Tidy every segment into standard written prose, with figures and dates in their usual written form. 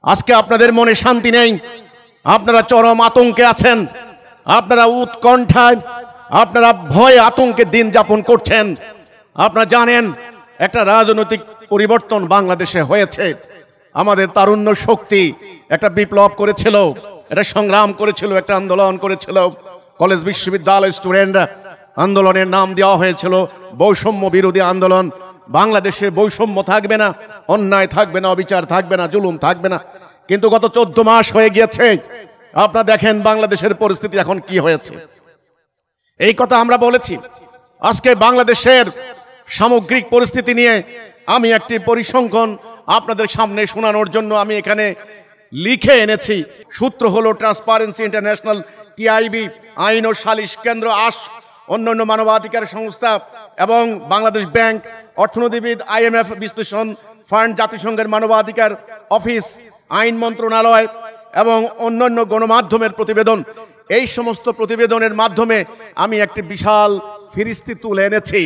আজকে আপনাদের মনে শান্তি নেই, আপনারা চরম আতঙ্কে আছেন, আপনারা উৎকণ্ঠায়, আপনারা ভয়ে আতঙ্কে দিন যাপন করছেন। আপনারা জানেন একটা রাজনৈতিক পরিবর্তন বাংলাদেশে হয়েছে। আমাদের তারুণ্য শক্তি একটা বিপ্লব করেছিল, একটা সংগ্রাম করেছিল, একটা আন্দোলন করেছিল। কলেজ বিশ্ববিদ্যালয় স্টুডেন্ট আন্দোলনের নাম দেওয়া হয়েছিল বৈষম্য বিরোধী আন্দোলন। বাংলাদেশে বৈষম্য থাকবে না, অন্যায় থাকবে না, অবিচার থাকবে না, জুলুম থাকবে না। কিন্তু গত 14 মাস হয়ে গিয়েছে, আপনারা দেখেন বাংলাদেশের পরিস্থিতি এখন কি হয়েছে। এই কথা আমরা বলেছি। আজকে বাংলাদেশের সামগ্রিক পরিস্থিতি নিয়ে আমি একটি পরিসংখ্যান আপনাদের সামনে শোনানোর জন্য আমি এখানে লিখে এনেছি। সূত্র হলো ট্রান্সপারেন্সি ইন্টারন্যাশনাল, টিআইবি, আইন ও সালিশ কেন্দ্র, আশ, অন্যান্য মানবাধিকার সংস্থা এবং বাংলাদেশ ব্যাংক, অর্থনীতিবিদ, IMF বিশ্লেষণ ফান্ড, জাতিসংঘের মানবাধিকার অফিস, আইন মন্ত্রণালয় এবং অন্যান্য গণমাধ্যমের প্রতিবেদন। এই সমস্ত প্রতিবেদনের মাধ্যমে আমি একটি বিশাল ফিরিস্তি তুলে এনেছি।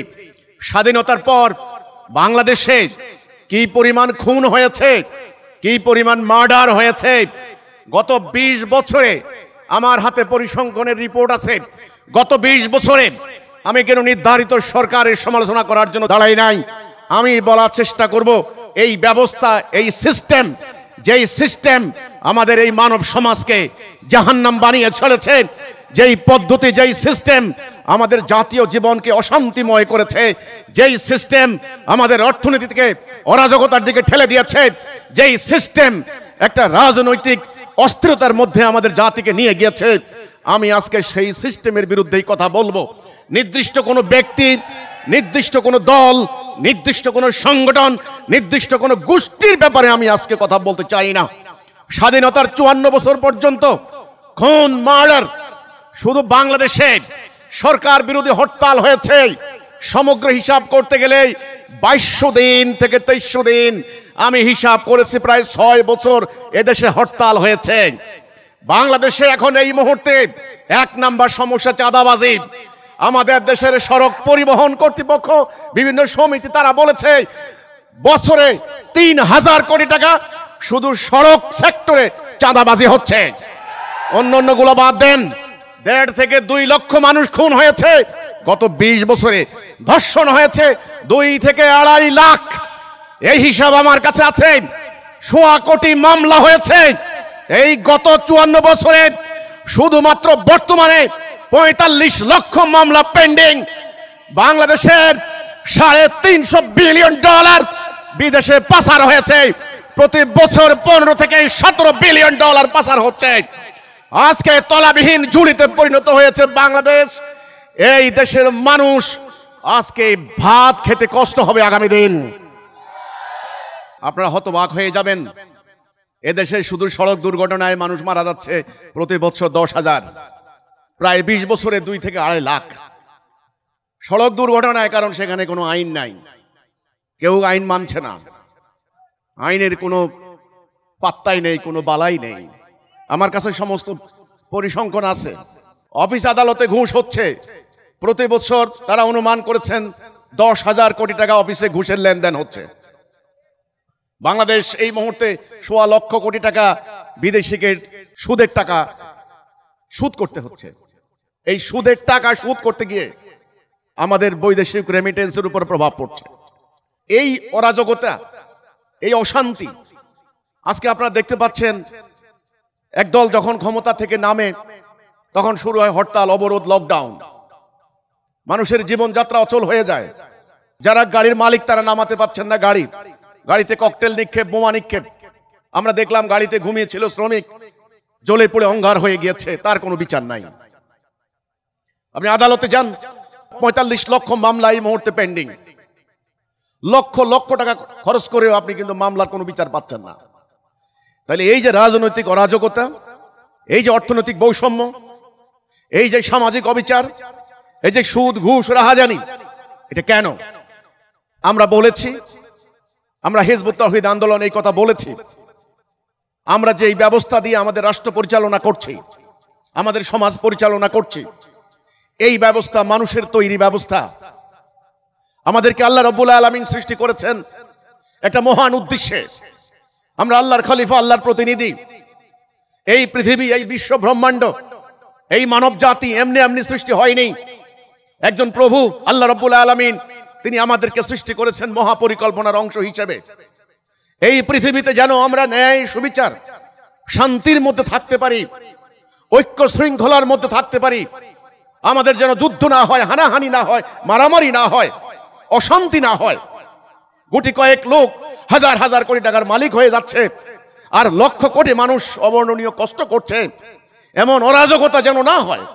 স্বাধীনতার পর বাংলাদেশে কি পরিমাণ খুন হয়েছে, কি পরিমাণ মার্ডার হয়েছে। গত 20 বছরে আমার হাতে পরিসংখ্যানের রিপোর্ট আছে। গত 20 বছরে আমি কেন নির্ধারিত সরকারের সমালোচনা করার জন্য দাঁড়াই নাই। আমি বলার চেষ্টা করব এই ব্যবস্থা, এই সিস্টেম, যেই সিস্টেম আমাদের এই মানব সমাজকে জাহান্নাম বানিয়ে চলেছে, যেই পদ্ধতি, যেই সিস্টেম আমাদের জাতীয় জীবনকে অশান্তিময় করেছে, যেই সিস্টেম আমাদের অর্থনীতিকে অরাজকতার দিকে ঠেলে দিয়েছে, যেই সিস্টেম একটা রাজনৈতিক অস্থিরতার মধ্যে আমাদের জাতিকে নিয়ে গিয়েছে, আমি আজকে সেই সিস্টেমের বিরুদ্ধেই কথা বলবো। নির্দিষ্ট কোনো ব্যক্তি, নির্দিষ্ট কোনো দল, নির্দিষ্ট কোনো সংগঠন, নির্দিষ্ট কোনো গোষ্ঠীর ব্যাপারে আমি আজকে কথা বলতে চাই না। স্বাধীনতার 54 বছর পর্যন্ত খুন, মার্ডার, শুধু বাংলাদেশে সরকার বিরোধী হরতাল হয়েছে সমগ্র হিসাব করতে গেলে 2200 দিন থেকে 2300 দিন। আমি হিসাব করেছি প্রায় 6 বছর এদেশে হরতাল হয়েছে। বাংলাদেশে এখন এই মুহূর্তে 1 নাম্বার সমস্যা চাঁদাবাজি। আমাদের দেশের সড়ক পরিবহন কর্তৃপক্ষ, বিভিন্ন সমিতি, তারা বলেছে বছরে 3000 কোটি টাকা শুধু সড়ক সেক্টরে চাঁদাবাজি হচ্ছে। অন্যান্যগুলো বাদ দেন, 1.5 থেকে 2 লক্ষ মানুষ খুন হয়েছে গত 20 বছরে। ধর্ষণ হয়েছে 2 থেকে 2.5 লাখ, এই হিসাব আমার কাছে আছে। 1.25 কোটি মামলা হয়েছে এই গত 54 বছরে। শুধুমাত্র বর্তমানে 45 লক্ষ মামলা পেন্ডিং। বাংলাদেশের $350 বিলিয়ন বিদেশে পাচার হয়েছে। প্রতি বছর 15 থেকে 17 বিলিয়ন ডলার পাচার হচ্ছে। আজকে তলাবিহীন ঝুড়িতে পরিণত হয়েছে বাংলাদেশ। এই দেশের মানুষ আজকে ভাত খেতে কষ্ট হবে আগামী দিন। আপনারা হতবাক হয়ে যাবেন। এদেশে শুধু সড়ক দুর্ঘটনায় মানুষ মারা যাচ্ছে প্রতি বছর 10,000, প্রায় 20 বছরে 2 থেকে 2.5 লাখ সড়ক দুর্ঘটনায়। কারণ সেখানে কোনো আইন নাই, কেউ আইন মানছে না, আইনের কোনো পাত্তাই নেই, কোনো বালাই নেই। আমার কাছে সমস্ত পরিসংখ্যান আছে। অফিস আদালতে ঘুষ হচ্ছে প্রতি বছর, তারা অনুমান করেছেন 10,000 কোটি টাকা অফিসে ঘুষের লেনদেন হচ্ছে। বাংলাদেশ এই মুহূর্তে 1.25 লক্ষ কোটি টাকা বিদেশিকে সুদের টাকা সুদ করতে হচ্ছে। এই সুদের টাকা সুদ করতে গিয়ে আমাদের বৈদেশিক রেমিটেন্সের উপর প্রভাব পড়ছে। এই অরাজকতা, এই অশান্তি আজকে আপনারা দেখতে পাচ্ছেন। একদল যখন ক্ষমতা থেকে নামে তখন শুরু হয় হরতাল, অবরোধ, লকডাউন। মানুষের জীবনযাত্রা অচল হয়ে যায়। যারা গাড়ির মালিক তারা নামাতে পাচ্ছেন না গাড়ি, গাড়িতে ককটেল নিক্ষেপ, বোমা নিক্ষেপ। আমরা দেখলাম গাড়িতে ঘুমিয়েছিল শ্রমিক, জ্বলে পড়ে অঙ্গার হয়ে গিয়েছে, তার কোনো বিচার নাই। আপনি আদালতে যান, 45 লক্ষ মামলা এই মুহূর্তে পেন্ডিং। লক্ষ লক্ষ টাকা খরচ করেও আপনি কিন্তু মামলার কোনো বিচার পাচ্ছেন না। তাহলে এই যে রাজনৈতিক অরাজকতা, এই যে অর্থনৈতিক বৈষম্য, এই যে সামাজিক অবিচার, এই যে সুদ, ঘুষ, রাহাজানি, এটা কেন? আমরা বলেছি, আমরা হিজবুত তাওহীদ আন্দোলন এই কথা বলেছি। আমরা যে এই ব্যবস্থা দিয়ে আমাদের রাষ্ট্র পরিচালনা করছি, আমাদের সমাজ পরিচালনা করছি, এই ব্যবস্থা মানুষের তৈরি ব্যবস্থা। আমাদেরকে আল্লাহ রাব্বুল আলামিন সৃষ্টি করেছেন একটা মহান উদ্দেশ্যে। আমরা আল্লাহর খলিফা, আল্লাহর প্রতিনিধি। এই পৃথিবী, এই বিশ্ব ব্রহ্মাণ্ড, এই মানব জাতি এমনি এমনি সৃষ্টি হয়নি। একজন প্রভু আল্লাহ রাব্বুল আলামিন তিনি আমাদেরকে সৃষ্টি করেছেন মহাপরিকল্পনার অংশ হিসেবে। এই পৃথিবীতে যেন আমরা ন্যায়, সুবিচার, শান্তির মধ্যে থাকতে পারি, ঐক্য শৃঙ্খলার মধ্যে থাকতে পারি। আমাদের যেন যুদ্ধ না হয়, হানাহানি না হয়, মারামারি না হয়, অশান্তি না হয়। গুটি কয়েক লোক হাজার হাজার কোটি টাকার মালিক হয়ে যাচ্ছে, আর লক্ষ কোটি মানুষ অবর্ণনীয় কষ্ট করছে। এমন অরাজকতা যেন না হয়।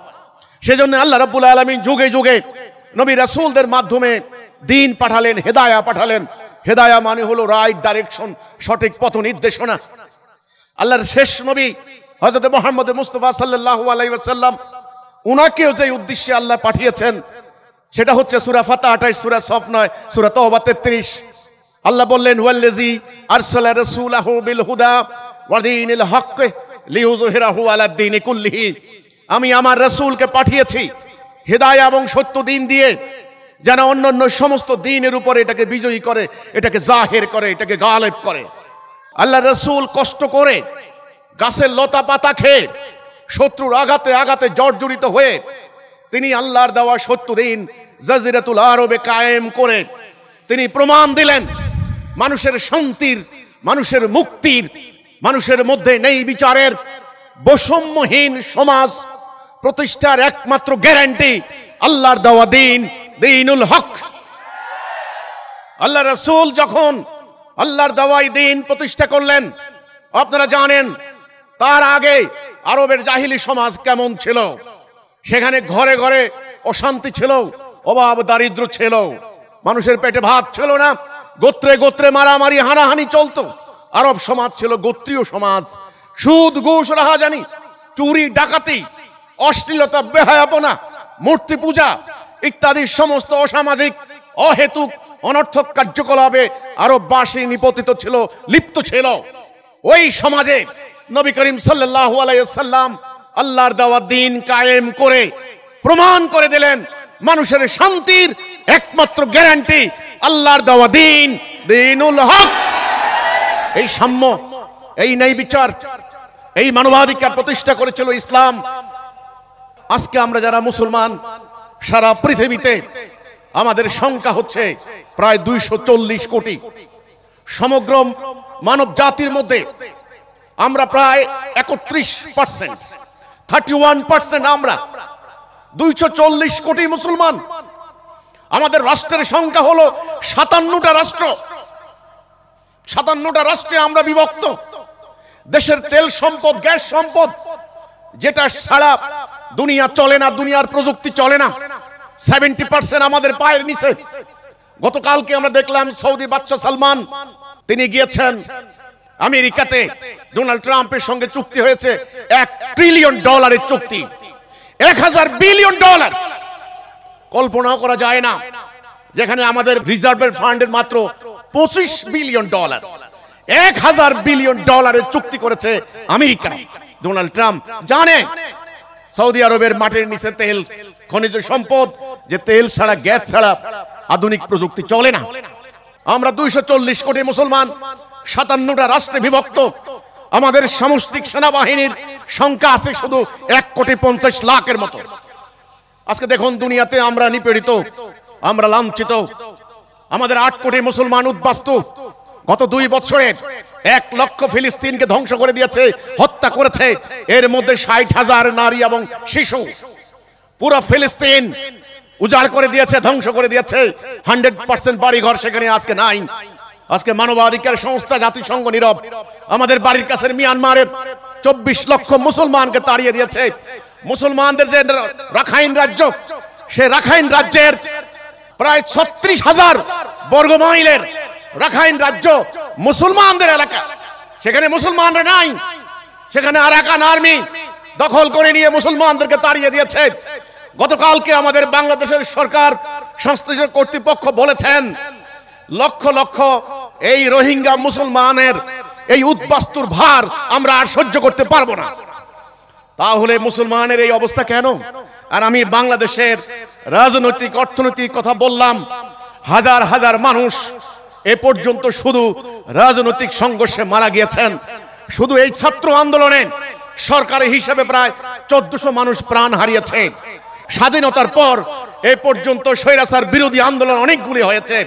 সেজন্য আল্লাহ রাব্বুল আলামিন যুগে যুগে নবী রাসূলদের মাধ্যমে দ্বীন পাঠালেন, হেদায়া পাঠালেন। হেদায়া মানে হলো রাইট ডাইরেকশন, সঠিক পথ নির্দেশনা। আল্লাহর শেষ নবী হযরত মুহাম্মদ মুস্তাফা সাল্লাল্লাহু আলাইহি ওয়াসাল্লাম, উনাকেও যে উদ্দেশ্যে আল্লাহ পাঠিয়েছেন সেটা হচ্ছে সূরা ফাতহ 28, সূরা সফ 9, সূরা তওবা 33। আল্লাহ বললেন, ওয়াল্লাযী আরসালা রাসূলাহু বিল হুদা ওয়া দীনিল হক লিইয়ুযহিরাহু আলাদ দীনি কুল্লিহি। আমি আমার রাসূলকে পাঠিয়েছি হেদায়া এবং সত্য দ্বীন দিয়ে, যেন অন্যান্য সমস্ত দ্বীনের উপরে এটাকে বিজয়ী করে, এটাকে জাহির করে, এটাকে গালেব করে। আল্লাহ রাসূল কষ্ট করে গাছের লতা পাতা খেয়ে শত্রুর আঘাতে আঘাতে জর্জরিত হয়ে তিনি আল্লাহর দেওয়া সত্য দ্বীন জাজিরাতুল আরবে কায়েম করে তিনি প্রমাণ দিলেন মানুষের শান্তির, মানুষের মুক্তির, মানুষের মধ্যে নেই বিচারের, বৈষম্যহীন সমাজ প্রতিষ্ঠার একমাত্র গ্যারান্টি আল্লাহর দেওয়া দ্বীন, দ্বীনুল হক। আল্লাহ রাসূল যখন আল্লাহর দেওয়া দ্বীন প্রতিষ্ঠা করলেন, আপনারা জানেন তার আগে আরবের জাহিলি সমাজ কেমন ছিল। সেখানে ঘরে ঘরে অশান্তি ছিল, অভাব দারিদ্র ছিল, মানুষের পেটে ভাত ছিল না, গোত্রে গোত্রে মারামারি হানাহানি চলতো। আরব সমাজ ছিল গোত্রীয় সমাজ। সুদ, ঘুষ, রাহাজানি, চুরি, ডাকাতি, অশ্লীলতা, বেহায়াপনা, মূর্তি পূজা ইত্যাদি সমস্ত অসামাজিক, অহেতুক, অনর্থক কার্যকলাপে আরববাসী নিপতিত ছিল, লিপ্ত ছিল। ওই সমাজে নবী করিম সাল্লাল্লাহু আলাইহি ওয়াসাল্লাম আল্লাহর দেওয়া দ্বীন কায়েম করে প্রমাণ করে দিলেন মানুষের শান্তির একমাত্র গ্যারান্টি আল্লাহর দেওয়া দ্বীন, দ্বীনুল হক। এই সাম্য, এই ন্যায় বিচার, এই মানবাধিকার প্রতিষ্ঠা করেছিল ইসলাম। আজকে আমরা যারা মুসলমান সারা পৃথিবীতে আমাদের সংখ্যা হচ্ছে প্রায় 240 কোটি। সমগ্র মানব জাতির মধ্যে আমরা প্রায় 31%, 31% আমরা 240 কোটি মুসলমান। আমাদের রাষ্ট্রের সংখ্যা হলো 57টা রাষ্ট্র। 57টা রাষ্ট্রে আমরা বিভক্ত। দেশের তেল সম্পদ, গ্যাস সম্পদ, যেটা ছাড়া দুনিয়া চলে না, দুনিয়ার প্রযুক্তি চলে না, 70% আমাদের পায়ের নিচে। গতকালকে আমরা দেখলাম সৌদি বাদশা সালমান তিনি গিয়েছেন আমেরিকাতে। ডোনাল্ড ট্রাম্পের সঙ্গে চুক্তি হয়েছে $1 ট্রিলিয়ন চুক্তি, $1000 বিলিয়ন। কল্পনা করা যায় না, যেখানে আমাদের রিজার্ভের ফান্ডের মাত্র $25 বিলিয়ন, $1000 বিলিয়ন চুক্তি করেছে আমেরিকা। ডোনাল্ড ট্রাম্প জানে সৌদি আরবের মাটির নিচে তেল, খনিজ সম্পদ, যে তেল ছাড়া, গ্যাস ছাড়া আধুনিক প্রযুক্তি চলে না। আমরা 240 কোটি মুসলমান, 57টা রাষ্ট্রে বিভক্ত। আমাদের সামষ্টিক সেনাবাহিনীর সংখ্যা আছে শুধু 1,50,00,000 মতো। আজকে দেখুন দুনিয়াতে আমরা নিপীড়িত, আমরা লাঞ্ছিত। আমাদের 8 কোটি মুসলমান উদ্বাস্তু। গত 2 বছরে 1 লক্ষ ফিলিস্তিনকে ধ্বংস করে দিয়েছে, হত্যা করেছে। এর মধ্যে 60,000 নারী এবং শিশু। পুরো ফিলিস্তিন উজাড় করে দিয়েছে, ধ্বংস করে দিয়েছে। 100% বাড়িঘর সেখানে আজকে নাই। আজকে মানবাধিকার সংস্থা জাতিসংঘ নীরব। আমাদের বাড়ির কাছের মিয়ানমারের 24 লক্ষ মুসলমানকে তাড়িয়ে দিয়েছে। মুসলমানদের যে রাখাইন রাজ্য, সে রাখাইন রাজ্যের প্রায় 36,000 বর্গমাইলের রাখাইন রাজ্য মুসলমানদের এলাকা। সেখানে মুসলমানরা নাই, সেখানে আরাকান আর্মি দখল করে নিয়ে মুসলমানদেরকে তাড়িয়ে দিয়েছে। গতকালকে আমাদের বাংলাদেশের সরকার সংশ্লিষ্ট কর্তৃপক্ষ বলেছেন লক্ষ লক্ষ এই রোহিঙ্গা মুসলমানের এই উদ্বাস্তুর ভার আমরা আর সহ্য করতে পারবো না। তাহলে মুসলমানের এই অবস্থা কেন? আর আমি বাংলাদেশের রাজনৈতিক, অর্থনৈতিক কথা বললাম। হাজার হাজার মানুষ এ পর্যন্ত শুধু রাজনৈতিক সংঘর্ষে মারা গিয়েছেন। শুধু এই ছাত্র আন্দোলনে সরকারি হিসেবে প্রায় 1400 মানুষ প্রাণ হারিয়েছে। স্বাধীনতার পর এ পর্যন্ত স্বৈরাচার বিরোধী আন্দোলন অনেকগুলি হয়েছে,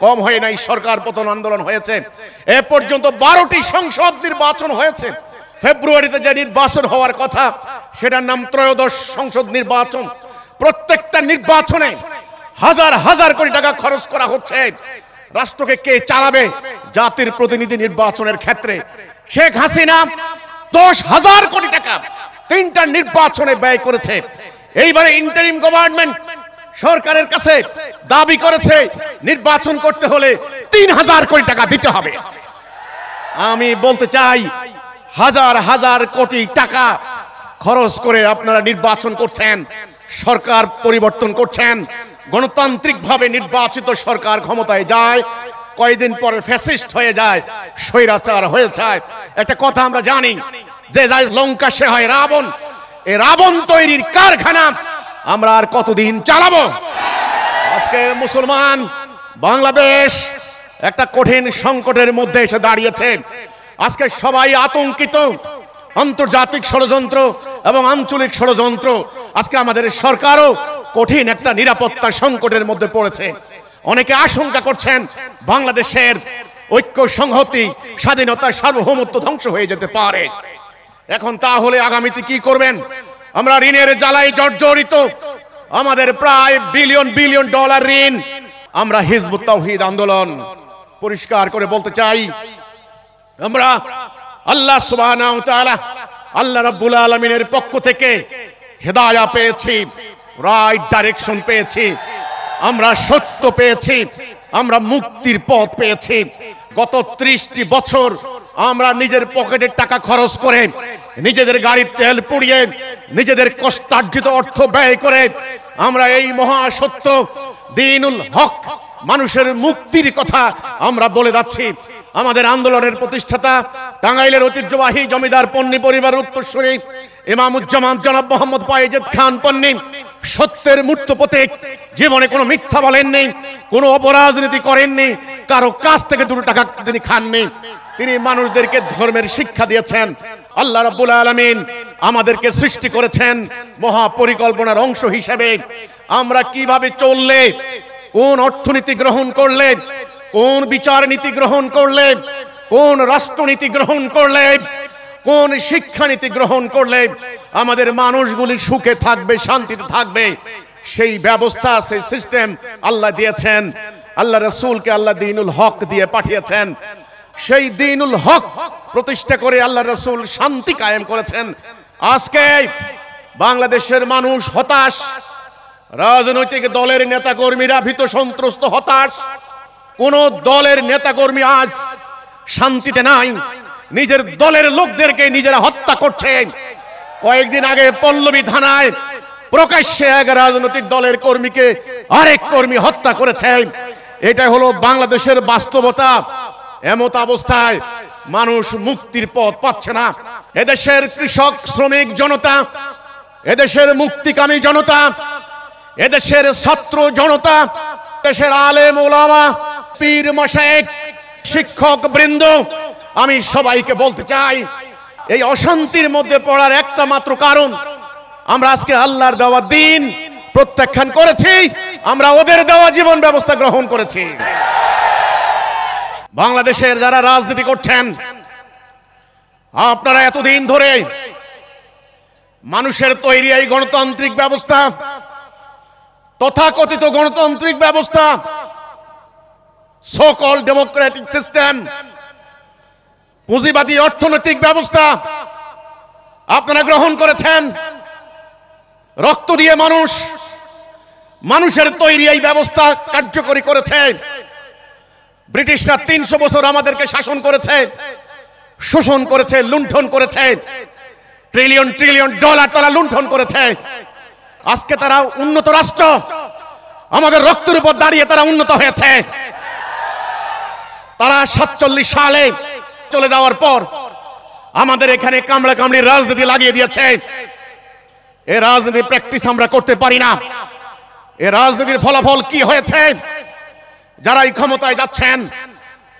কম হয় নাই। সরকার পতন আন্দোলন হয়েছে। এ পর্যন্ত 12টি সংসদ নির্বাচন হয়েছে। ফেব্রুয়ারিতে যে নির্বাচন হওয়ার কথা সেটার নাম ত্রয়োদশ সংসদ নির্বাচন। প্রত্যেকটা নির্বাচনে হাজার হাজার কোটি টাকা খরচ করা হচ্ছে। রাষ্ট্রকে কে চালাবে? জাতির প্রতিনিধি নির্বাচনের ক্ষেত্রে শেখ হাসিনা 10,000 কোটি টাকা 3টা নির্বাচনে ব্যয় করেছে। এইবারে ইন্টারিম গভর্নমেন্ট সরকারের কাছে দাবি করেছে নির্বাচন করতে হলে 3,000 কোটি টাকা দিতে হবে। আমি বলতে চাই, হাজার হাজার কোটি টাকা খরচ করে আপনারা নির্বাচন করছেন, সরকার পরিবর্তন করছেন, গণতান্ত্রিকভাবে নির্বাচিত সরকার ক্ষমতায় যায়, কয়েকদিন পরে ফ্যাসিস্ট হয়ে যায়, স্বৈরাচার হয়ে যায়। একটা কথা আমরা জানি যে লঙ্কা সে হয় রাবণ। এই রাবণ তৈরির কারখানা আমরা আর কতদিন চালাবো? আজকে মুসলমান বাংলাদেশ একটা কঠিন সংকটের মধ্যে এসে দাঁড়িয়েছে। আজকে সবাই আতঙ্কিত। আন্তর্জাতিক ষড়যন্ত্র এবং আঞ্চলিক ষড়যন্ত্র, আজকে আমাদের সরকারও কঠিন একটা নিরাপত্তা সংকটের মধ্যে পড়েছে। অনেকে আশঙ্কা করছেন বাংলাদেশের ঐক্য, সংহতি, স্বাধীনতা, সার্বভৌমত্ব ধ্বংস হয়ে যেতে পারে। এখন তাহলে আগামীতে কি করবেন? আমরা ঋণের জ্বালায় জর্জরিত, আমাদের প্রায় বিলিয়ন বিলিয়ন ডলার ঋণ। আমরা হিজবুত তাওহীদ আন্দোলন পরিষ্কার করে বলতে চাই, আমরা আল্লাহ সুবহানাহু ওয়া তাআলা, আল্লাহ রাব্বুল আলামিনের পক্ষ থেকে হেদায়েত পেয়েছি, রাইট ডাইরেকশন পেয়েছি, আমরা সত্য পেয়েছি, আমরা মুক্তির পথ পেয়েছি। গত 30টি বছর আমরা নিজের পকেটের টাকা খরচ করে, নিজেদের গাড়ির তেল পুড়িয়ে, নিজেদের কষ্টার্জিত অর্থ ব্যয় করে আমরা এই মহাসত্য দ্বীনুল হক, মানুষের মুক্তির কথা আমরা বলে যাচ্ছি। আমাদের আন্দোলনের প্রতিষ্ঠাতা, টাঙ্গাইলের ঐতিহ্যবাহী জমিদার পন্নী পরিবারের উত্তরসূরি ইমামুজ্জামান জনাব মোহাম্মদ ফয়েজ খান পন্নী সত্যের মূর্ত প্রতীক। জীবনে কোনো মিথ্যা বলেননি, কোনো অপরাজনীতি করেননি, কারো কাছ থেকে 2 টাকা তিনি খাননি। তিনি মানুষদেরকে ধর্মের শিক্ষা দিয়েছেন। আল্লাহ রাব্বুল আলামিন আমাদেরকে সৃষ্টি করেছেন মহা পরিকল্পনার অংশ হিসেবে। আমরা কিভাবে চললে, কোন অর্থনীতি গ্রহণ করলে, কোন বিচার নীতি গ্রহণ করলে, কোন রাষ্ট্রনীতি গ্রহণ করলে, কোন শিক্ষানীতি গ্রহণ করলে আমাদের মানুষগুলি সুখে থাকবে, শান্তিতে থাকবে, সেই ব্যবস্থা, সেই সিস্টেম আল্লাহ দিয়েছেন। আল্লাহ রাসূলকে আল্লাহ দ্বীনুল হক দিয়ে পাঠিয়েছেন। সেই দ্বীনুল হক প্রতিষ্ঠা করে আল্লাহ রাসূল শান্তি কায়েম করেছেন। আজকে বাংলাদেশের মানুষ হতাশ, রাজনৈতিক দলের নেতাকর্মীরা ভীত সন্ত্রস্ত, হতাশ। কোন দলের নেতাকর্মী আজ শান্তিতে নাই। নিজের দলের লোকদেরকে নিজেরা হত্যা করছে। কয়েকদিন আগে পল্লবী থানায় প্রকাশ্যে এক রাজনৈতিক দলের কর্মীকে আরেক কর্মী হত্যা করেছে। এটা হলো বাংলাদেশের বাস্তবতা। এমত অবস্থায় মানুষ মুক্তির পথ পাচ্ছে না। এদেশের কৃষক, শ্রমিক জনতা, এদেশের মুক্তিকামী জনতা, এদেশের ছাত্র জনতা, দেশের আলেম ওলামা, পীর মাশায়েখ, শিক্ষক বৃন্দ, আমি সবাইকে বলতে চাই, এই অশান্তির মধ্যে পড়ার একটা মাত্র কারণ, আমরা আজকে আল্লাহর দেওয়া দিন প্রত্যাখ্যান করেছি, আমরা ওদের দেওয়া জীবন ব্যবস্থা গ্রহণ করেছি। বাংলাদেশের যারা রাজনীতি করছেন, আপনারা এতদিন ধরে মানুষের তৈরি এই গণতান্ত্রিক ব্যবস্থা, তথাকথিত গণতান্ত্রিক ব্যবস্থা, সো কল ডেমোক্রেটিক সিস্টেম, পুঁজিবাদী অর্থনৈতিক ব্যবস্থা আপনারা গ্রহণ করেছেন। রক্ত দিয়ে মানুষের তৈরি এই ব্যবস্থা কার্যকরী করেছে। ব্রিটিশরা 300 বছর আমাদেরকে শাসন করেছে, শোষণ করেছে, লুণ্ঠন করেছে, ট্রিলিয়ন ট্রিলিয়ন ডলার তারা লুণ্ঠন করেছে। আজকে তারা উন্নত রাষ্ট্র, আমাদের রক্তের উপর দাঁড়িয়ে তারা উন্নত হয়েছে। তারা 47 সালে চলে যাওয়ার পর আমাদের এখানে কামড়া কামড়ির রাজনীতি লাগিয়ে দিয়েছে। এই রাজনীতি প্র্যাকটিস আমরা করতে পারি না। এই রাজনীতির ফলাফল কি হয়েছে? যারা এই ক্ষমতায় যাচ্ছেন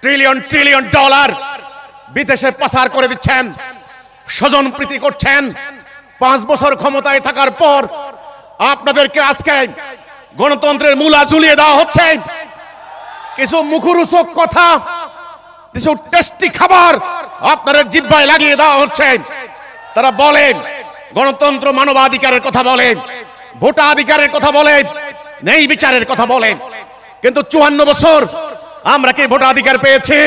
ট্রিলিয়ন ট্রিলিয়ন ডলার বিদেশে পাচার করে দিচ্ছেন, স্বজনপ্রীতি করছেন। 5 বছর ক্ষমতায় থাকার পর আপনাদেরকে আজকে গণতন্ত্রের মূলা ঝুলিয়ে দেওয়া হচ্ছে। কিছু মুখরোচক কথা, কিছু টেস্টি খাবার আপনাদের জিহ্বায় লাগিয়ে দেওয়া হচ্ছে। তারা বলেন গণতন্ত্র মানবাধিকারের কথা বলেন, ভোটাধিকারের কথা বলেন, ন্যায় বিচারের কথা বলেন, কিন্তু 54 বছর আমরা কি ভোটাধিকার পেয়েছি?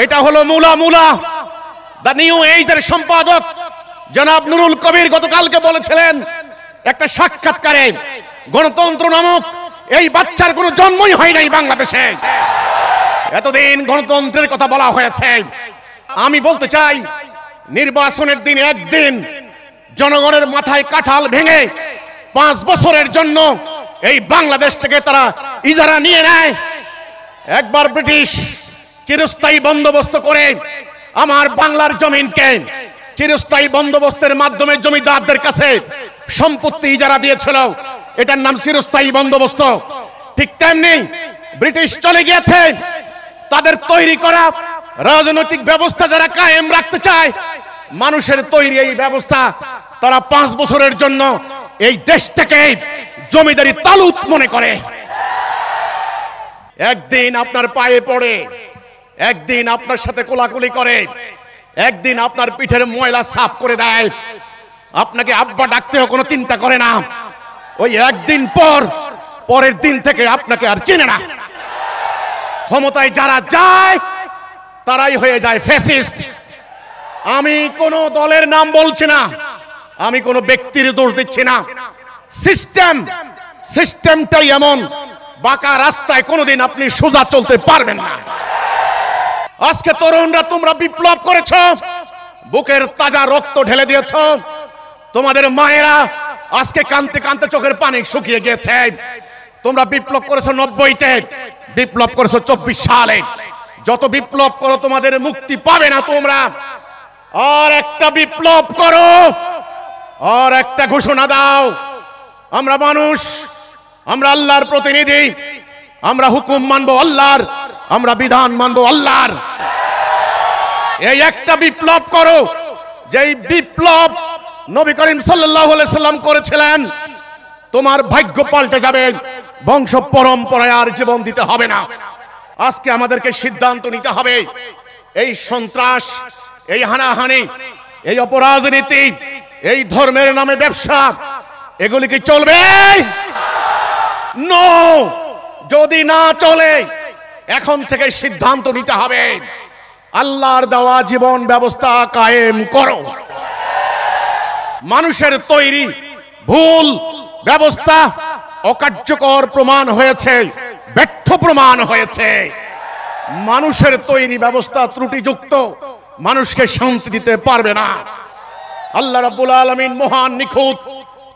এটা হলো মূলা। দ্য নিউ এজের সম্পাদক জনাব নুরুল কবির গতকালকে বলেছিলেন একটা সাক্ষাৎকারে, গণতন্ত্র নামক এই বাচ্চার কোনো জন্মই হয় নাই বাংলাদেশে। এতদিন গণতন্ত্রের কথা বলা হয়েছে। আমি বলতে চাই, নির্বাচনের দিন একদিন জনগণের মাথায় কাঁঠাল ভেঙে 5 বছরের জন্য এই বাংলাদেশ থেকে তারা ইজারা নিয়ে নেয়। একবার ব্রিটিশ চিরস্থায়ী বন্দোবস্ত করে আমার বাংলার জমিনকে চিরস্থায়ী বন্দোবস্তের মাধ্যমে জমিদারদের কাছে সম্পত্তি ইজারা দিয়েছিল, এটার নাম চিরস্থায়ী বন্দোবস্ত। ঠিক তেমনি ব্রিটিশ চলে গিয়েছে, তাদের তৈরি করা রাজনৈতিক ব্যবস্থা যারা কায়েম রাখতে চায়, মানুষের তৈরি এই ব্যবস্থা তারা 5 বছরের জন্য এই দেশটাকে জমিদারি তালুত মনে করে। একদিন আপনার পায়ে পড়ে, একদিন আপনার সাথে কোলাকুলি করে, একদিন আপনার পিঠের ময়লা সাফ করে দেয়, আপনাকে আব্বা ডাকতেও কোনো চিন্তা করে না। ওই একদিন পরের দিন থেকে আপনাকে আর চেনে না। ক্ষমতায় যারা যায় তারাই হয়ে যায় ফ্যাসিস্ট। আমি কোন দলের নাম বলছি না, আমি কোন ব্যক্তির দোষ দিচ্ছি না। সিস্টেমটাই এমন, বাঁকা রাস্তায় কোনোদিন আপনি সোজা চলতে পারবেন না। আজকে তরুণরা তোমরা বিপ্লব করেছ, বুকের তাজা রক্ত ঢেলে দিয়েছ। তোমাদের মায়েরা আজকে কাঁদতে কাঁদতে চোখের পানি শুকিয়ে গিয়েছে। তোমরা বিপ্লব করেছো 90-তে, বিপ্লব করেছো 24 সালে। যত বিপ্লব করো তোমাদের মুক্তি পাবে না তোমরা। আর একটা বিপ্লব করো, আর একটা ঘোষণা দাও, আমরা মানুষ, আমরা আল্লাহর প্রতিনিধি, আমরা হুকুম মানবো আল্লাহর, আমরা বিধান মানবো আল্লাহর। এই একটা বিপ্লব করো, যেই বিপ্লব নবী করিম সাল্লাল্লাহু আলাইহি সাল্লাম করেছিলেন। তোমার ভাগ্য পাল্টে যাবে, বংশ পরম্পরায় আর জীবন দিতে হবে না। আজকে আমাদেরকে সিদ্ধান্ত নিতে হবে, এই সন্ত্রাস, এই হানাহানি, এই অপরাজনীতি, এই ধর্মের নামে ব্যবসা, এগুলি কি চলবে? নো। যদি না চলে, এখন থেকে সিদ্ধান্ত নিতে হবে, আল্লাহর দেওয়া জীবন ব্যবস্থা কায়েম করো। মানুষের তৈরি ভুল ব্যবস্থা অকার্যকর প্রমাণ হয়েছে, ব্যর্থ প্রমাণ হয়েছে। মানুষের তৈরি ব্যবস্থা ত্রুটিযুক্ত, মানুষকে শান্তি দিতে পারবে না। আল্লাহ রাব্বুল আলামিন মহান, নিখুঁত,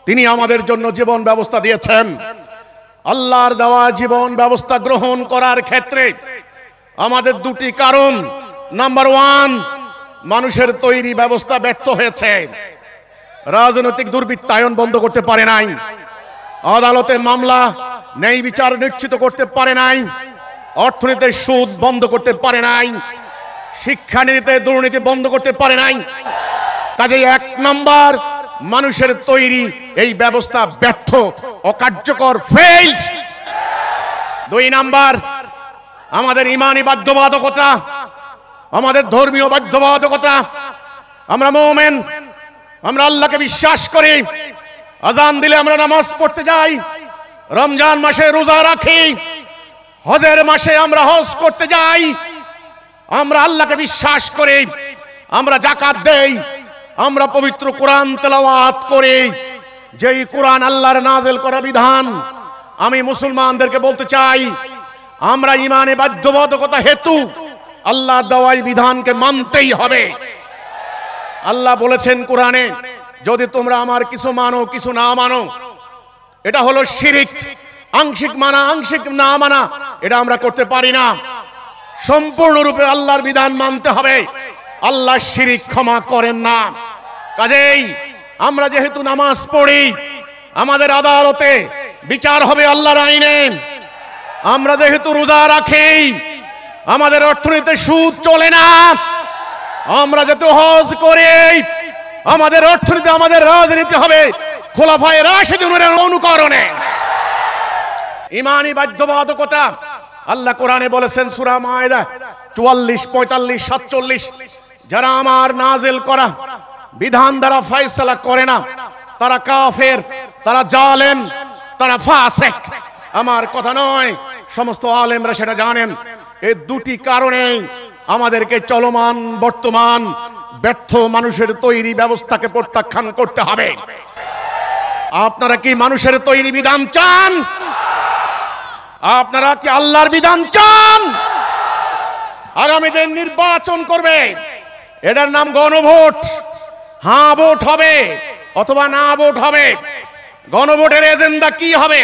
তিনি আমাদের জন্য জীবন ব্যবস্থা দিয়েছেন। আল্লাহর দেওয়া জীবন ব্যবস্থা গ্রহণ করার ক্ষেত্রে আমাদের দুটি কারণ। নাম্বার 1, মানুষের তৈরি ব্যবস্থা ব্যর্থ হয়েছে। রাজনৈতিক দুর্বৃত্তায়ন বন্ধ করতে পারে নাই, আদালতে মামলা ন্যায় বিচার নিশ্চিত করতে পারে নাই, অর্থনীতির সুদ বন্ধ করতে পারে নাই, শিক্ষানীতিতে দুর্নীতি বন্ধ করতে পারে নাই। কাজেই 1 নাম্বার, মানুষের তৈরি এই ব্যবস্থা ব্যর্থ, অকার্যকর, ফেইলড। 2 নাম্বার, আমাদের ইমানি বাধ্যবাধকতা, আমাদের ধর্মীয় বাধ্যবাধকতা। আমরা মুমিন, আমরা আল্লাহকে বিশ্বাস করি। আযান দিলে আমরা নামাজ পড়তে যাই, রমজান মাসে রোজা রাখি, হজের মাসে আমরা হজ করতে যাই, আমরা আল্লাহকে বিশ্বাস করি, আমরা যাকাত দেই, আমরা পবিত্র কোরআন তেলাওয়াত করি, যেই কোরআন আল্লাহর নাযিল করা বিধান। আমি মুসলমানদেরকে বলতে চাই, আমরা ইমানে বাধ্যবাধকতা হেতু আল্লাহর দেওয়া বিধানকে মানতেই হবে। আল্লাহ বলেছেন কোরআনে, যদি তোমরা আমার কিছু মানো কিছু না মানো, এটা হলো শিরিক। আংশিক মানা আংশিক না মানা এটা আমরা করতে পারি না। সম্পূর্ণরূপে আল্লাহর বিধান মানতে হবে। আল্লাহ শিরিক ক্ষমা করেন না। কাজেই আমরা যেহেতু নামাজ পড়ি, আমাদের আদালতে বিচার হবে আল্লাহর আইনে। আমরা যেহেতু রোজা রাখি, আমাদের অর্থনীতিতে সুদ চলে না। আমরা যেহেতু হজ করে আমাদের অর্থনীতি আমাদের রাজনীতি হবে খোলাফায়ে রাশিদুনের অনুকরণে। ইমানি বাধ্যবাধকতা আল্লাহ কোরআনে বলেছেন সূরা মায়েদা 44, 45, 47, যারা আমার নাজিল করা বিধান দ্বারা ফয়সালা করে না তারা কাফের, তারা জালেম, তারা ফাসিক। আমার কথা নয়, সমস্ত আলেমরা সেটা জানেন। এই দুটি কারণে আমাদেরকে চলমান বর্তমান ব্যর্থ মানুষের তৈরি ব্যবস্থাকে প্রত্যাখ্যান করতে হবে। আপনারা কি মানুষের তৈরি বিধান চান? আপনারা কি আল্লাহর বিধান চান? আগামী দিন নির্বাচন করবে, এটার নাম গণভোট। হ্যাঁ ভোট হবে অথবা না ভোট হবে। গণভোটের এজেন্ডা কি হবে?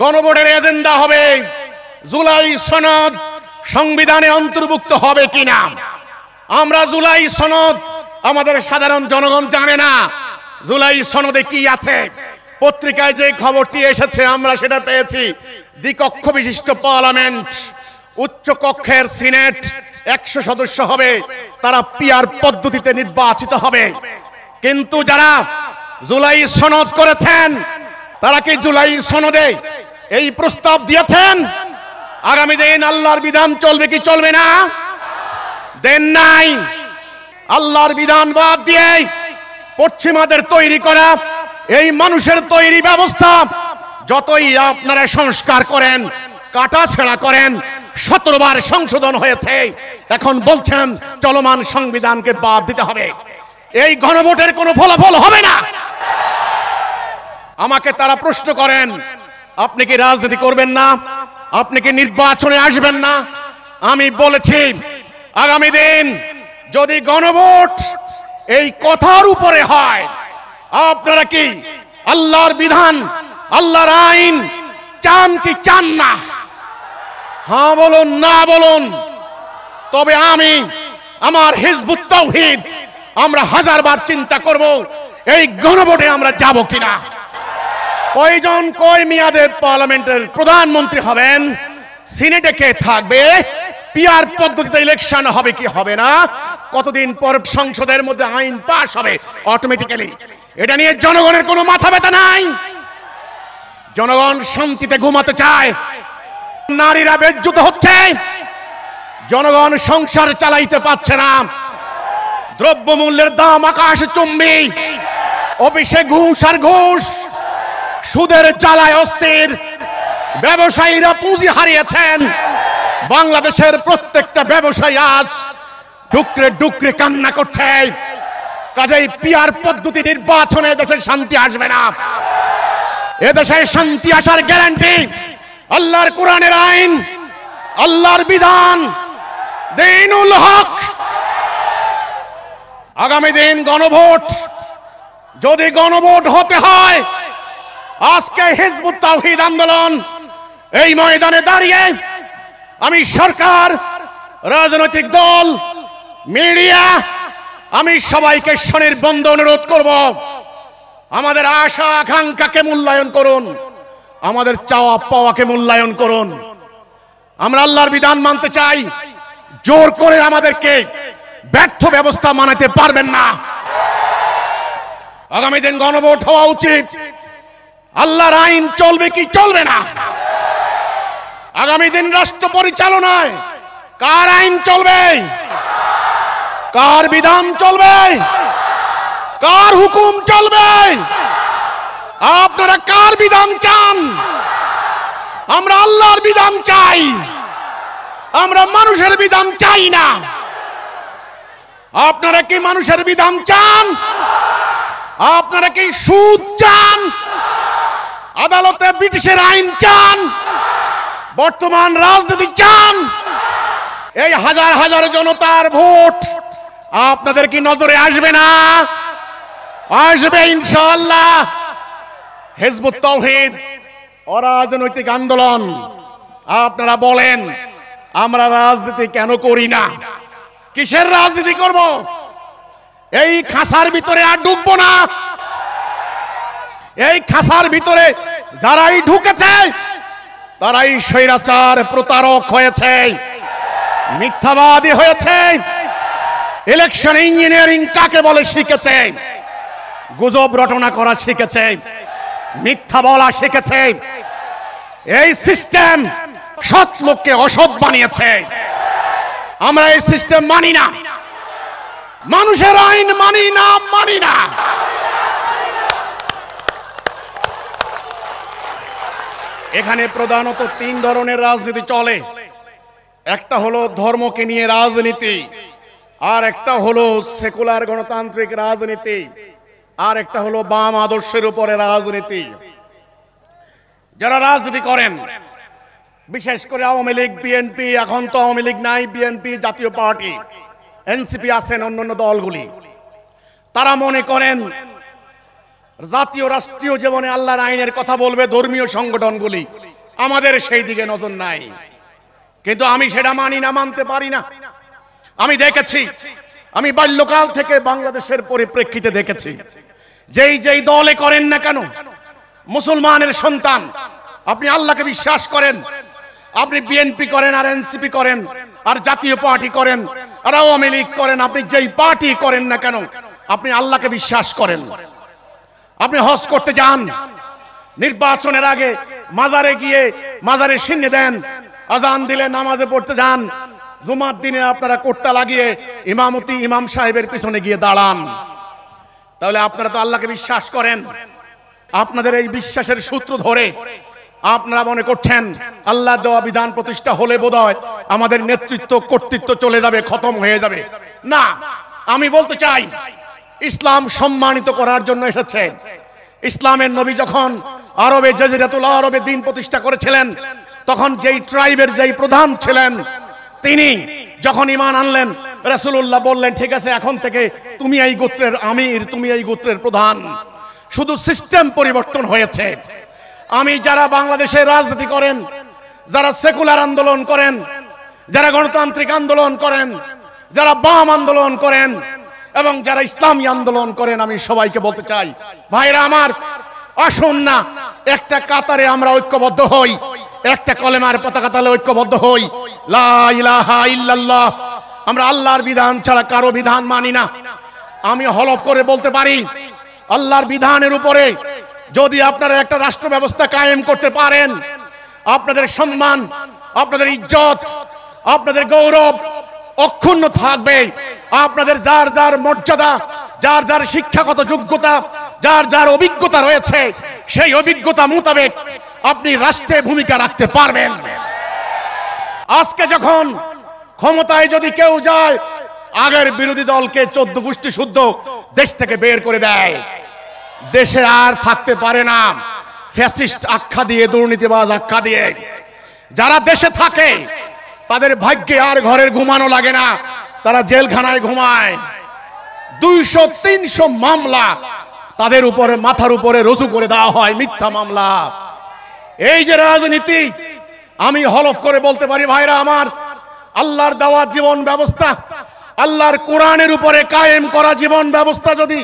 গণভোটের এজেন্ডা হবে জুলাই সনদ সংবিধানে অন্তর্ভুক্ত হবে কিনা। আমরা জুলাই সনদ, আমাদের সাধারণ জনগণ জানে না জুলাই সনদে কি আছে। পত্রিকায় যে খবরটি এসেছে আমরা সেটা পেয়েছি, দ্বিকক্ষ বিশিষ্ট পার্লামেন্ট, উচ্চ কক্ষের সিনেট 100 সদস্য হবে, তারা পিআর পদ্ধতিতে নির্বাচিত হবে। কিন্তু যারা জুলাই সনদ করেছেন তারা কি জুলাই সনদে এই প্রস্তাব দিয়েছেন আগামী দিন আল্লাহর বিধান চলবে কি চলবে না? দেন নাই। আল্লাহর বিধান বাদ দিয়ে পশ্চিমাদের তৈরি করা এই মানুষের তৈরি ব্যবস্থা যতই আপনারা সংস্কার করেন, কাটাছেঁড়া করেন, 17 বার সংশোধন হয়েছে, এখন বলছেন চলমান সংবিধানকে বাদ দিতে হবে। এই গণভোটের কোনো ফলাফল হবে না। আমাকে তারা প্রশ্ন করেন, আপনি কি রাজনীতি করবেন না? আপনি কি নির্বাচনে আসবেন না? আমি বলেছি আগামী দিন যদি গণভোট এই কথার উপরে হয়, আপনারা কি আল্লাহর বিধান আল্লাহর আইন চান কি চান না? হ্যাঁ বলুন, না বলুন। তবে আমি আমার হিজবুত তাওহীদ আমরা 1000 বার চিন্তা করব এই গণভোটে আমরা যাব কিনা। কয়জন কয় মেয়াদের পার্লামেন্টের প্রধানমন্ত্রী হবেন, সিনেটে কে থাকবে, পিআর পদ্ধতিতে ইলেকশন হবে কি হবে না, কতদিন পর সংসদের মধ্যে আইন পাস হবে অটোমেটিক্যালি, এটা নিয়ে জনগণের কোনো মাথা ব্যথা নাই। জনগণ শান্তিতে ঘুমাতে চায়, নারীরা বেজ্জুত হচ্ছে, জনগণ সংসার চালাইতে পারছে না, দ্রব্যমূল্যের দাম আকাশচুম্বী, অফিসে ঘুষ আর ঘুষ, সুদের জ্বালায় অস্থির, ব্যবসায়ীরা পুঁজি হারিয়েছেন। বাংলাদেশের প্রত্যেকটা ব্যবসায়ী আজ ডুকরে ডুকরে কান্না করছে। কাজেই পিআর পদ্ধতি নির্বাচনে দেশে শান্তি আসবে না। এদেশে শান্তি আসার গ্যারান্টি আল্লাহর কোরআনের আইন, আল্লাহর বিধান, দ্বীনুল হক। আগামী দিন গণভোট, যদি গণভোট হতে হয়, আজকে হিজবুত তাওহীদ আন্দোলন এই ময়দানে দাঁড়িয়ে আমি সরকার, রাজনৈতিক দল, মিডিয়া, আমি সবাইকে স্বনির্বন্ধ অনুরোধ করব, আমাদের আশা আকাঙ্ক্ষাকে মূল্যায়ন করুন, আমাদের চাওয়া পাওয়াকে মূল্যায়ন করুন। আমরা আল্লাহর বিধান মানতে চাই, জোর করে আমাদেরকে ব্যর্থ ব্যবস্থা মানাতে পারবেন না। আগামী দিন গণভোট হওয়া উচিত। আল্লাহর আইন চলবে কি চলবে না? আগামী দিন রাষ্ট্র পরিচালনায় কার আইন চলবে, কার বিধান চলবে, কার হুকুম চলবে? আপনারা কার বিধান চান? আমরা আল্লাহর বিধান চাই, আমরা মানুষের বিধান চাই না। আপনারা কি মানুষের বিধান চান? আপনারা কি সুদ চান? আদালতে ব্রিটিশের আইন চান? বর্তমান রাজনীতি চান? এই হাজার হাজার জনতার ভোট আপনাদের কি নজরে আসবে না? আসবে ইনশাআল্লাহ। হিজবুত তাওহীদ অরাজনৈতিক আন্দোলন। আপনারা বলেন আমরা রাজনীতি কেন করি না? কিসের রাজনীতি করব? এই খাসার ভিতরে আর ঢুকবো না। এই খাসার ভিতরে যারাই ঢুকেছে তারাই স্বৈরাচার, প্রতারক হয়েছে। মিথ্যাবাদী হয়েছে। ইলেকশন ইঞ্জিনিয়ারিং কাকে বলে শিখেছে, গুজব রটনা করা শিখেছে, মিথ্যা বলা শিখেছে। এই সিস্টেম সৎ লোককে অসৎ বানিয়েছে। আমরা এই সিস্টেম মানি না, মানুষের আইন মানি না, মানি না। এখানে প্রধানত তিন ধরনের রাজনীতি চলে। একটা হলো ধর্মকে নিয়ে রাজনীতি, আর একটা হলো সেকুলার গণতান্ত্রিক রাজনীতি, আর একটা হলো বাম আদর্শের উপরে রাজনীতি। যারা রাজনীতি করেন, বিশেষ করে আওয়ামী লীগ, বিএনপি, এখন তো আওয়ামী লীগ নাই, বিএনপি জাতীয় পার্টি, এনসিপি আছেন, অন্যান্য দলগুলি, তারা মনে করেন জাতীয় রাষ্ট্রীয় জীবনে আল্লাহর আইনের কথা বলবে ধর্মীয় সংগঠনগুলি, আমাদের সেই দিকে নজর নাই। কিন্তু আমি সেটা মানি না, মানতে পারি না। আমি দেখেছি, আমি বাল্যকাল থেকে বাংলাদেশের পরিপ্রেক্ষিতে দেখেছি, যেই দলে করেন না কেন, মুসলমানের সন্তান, আপনি আল্লাহকে বিশ্বাস করেন, আপনি বিএনপি করেন আর এনসিপি করেন আর জাতীয় পার্টি করেন আর আওয়ামী লীগ করেন, আপনি যেই পার্টি করেন না কেন, আপনি আল্লাহকে বিশ্বাস করেন। আপনি হজ করতে যান, নির্বাচনের আগে মাজারে গিয়ে মাজারে সিন্নি দেন, আজান দিলে নামাজে পড়তে যান, জুমার দিনে আপনারা কোট্টা লাগিয়ে ইমামতি ইমাম সাহেবের পিছনে গিয়ে দাঁড়ান। তাহলে আপনারা তো আল্লাহকে বিশ্বাস করেন। আপনাদের এই বিশ্বাসের সূত্র ধরে আপনারা মনে করছেন আল্লাহ দেওয়া বিধান প্রতিষ্ঠা হলে বোধহয় আমাদের নেতৃত্ব কর্তৃত্ব চলে যাবে, খতম হয়ে যাবে। না, আমি বলতে চাই ইসলাম সম্মানিত করার জন্য এসেছে। ইসলামের নবী যখন আরবে জাজিরাতুল আরবে দিন প্রতিষ্ঠা করেছিলেন, তখন যেই ট্রাইবের যেই প্রধান ছিলেন, তিনি যখন ঈমান আনলেন, রাসূলুল্লাহ বললেন, ঠিক আছে, এখন থেকে তুমি এই গোত্রের আমির, তুমি এই গোত্রের প্রধান। শুধু সিস্টেম পরিবর্তন হয়েছে। আমি যারা বাংলাদেশে রাজনীতি করেন, যারা সেকুলার আন্দোলন করেন, যারা গণতান্ত্রিক আন্দোলন করেন, যারা বাম আন্দোলন করেন এবং যারা ইসলামী আন্দোলন করেন, আমি সবাইকে বলতে চাই, ভাইরা আমার, আসুন না একটা কাতারে আমরা ঐক্যবদ্ধ হই, একটা কলেমার পতাকা তলে ঐক্যবদ্ধ হই। লা ইলাহা ইল্লাল্লাহ। আমরা আল্লাহর বিধান ছাড়া কারো বিধান মানি না। আমি হলফ করে বলতে পারি, আল্লাহর বিধানের উপরে যদি আপনারা একটা রাষ্ট্র ব্যবস্থা কায়েম করতে পারেন, আপনাদের সম্মান, আপনাদের ইজ্জত, আপনাদের গৌরব অক্ষুণ্ণ থাকবে। আপনাদের যার যার মর্যাদা, যার যার শিক্ষাগত যোগ্যতা, যার যার অভিজ্ঞতা রয়েছে, সেই অভিজ্ঞতা মোতাবেক আপনি রাষ্ট্রে ভূমিকা রাখতে পারবেন। আজকে যখন ক্ষমতায় যদি কেউ যায়, আগের বিরোধী দলকে 14 গোষ্ঠী শুদ্ধ দেশ থেকে বের করে দেয়, দেশে আর থাকতে পারে না। ফ্যাসিস্ট আখ্যা দিয়ে, দুর্নীতিবাজ আখ্যা দিয়ে যারা দেশে থাকে, তাদের ভাগ্যে আর ঘরের ঘুমানো লাগে না, তারা জেলখানায় ঘুমায়। 200-300 মামলা তাদের উপরে, মাথার উপরে রুজু করে দেওয়া হয়, মিথ্যা মামলা। এই যে রাজনীতি, আমি হলফ করে বলতে পারি, ভাইরা আমার, আল্লাহর দেওয়া জীবন ব্যবস্থা, আল্লাহর কোরআনের উপরে কায়েম করা জীবন ব্যবস্থা যদি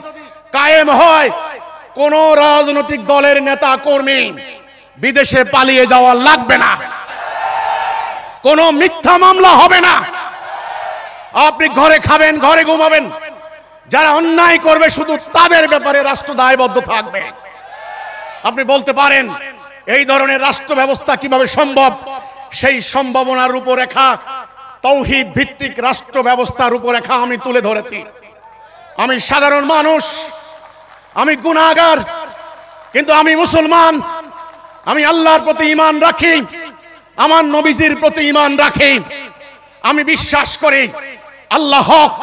কায়েম হয়, কোন রাজনৈতিক দলের নেতা কর্মী বিদেশে পালিয়ে যাওয়া লাগবে না, কোন মিথ্যা মামলা হবে না। আপনি ঘরে খাবেন, ঘরে ঘুমাবেন। যারা অন্যায় করবে শুধু তাদের ব্যাপারে রাষ্ট্র দায়বদ্ধ থাকবে। আপনি বলতে পারেন এই ধরনের রাষ্ট্র ব্যবস্থা কিভাবে সম্ভব? সেই সম্ভাবনার রূপরেখা, তাওহীদ ভিত্তিক রাষ্ট্র ব্যবস্থার রূপরেখা আমি তুলে ধরেছি। আমি সাধারণ মানুষ, আমি গুনাহগার, কিন্তু আমি মুসলমান। আমি আল্লাহর প্রতি ঈমান রাখি, আমার নবীজির প্রতি ঈমান রাখি। আমি বিশ্বাস করি আল্লাহ হক,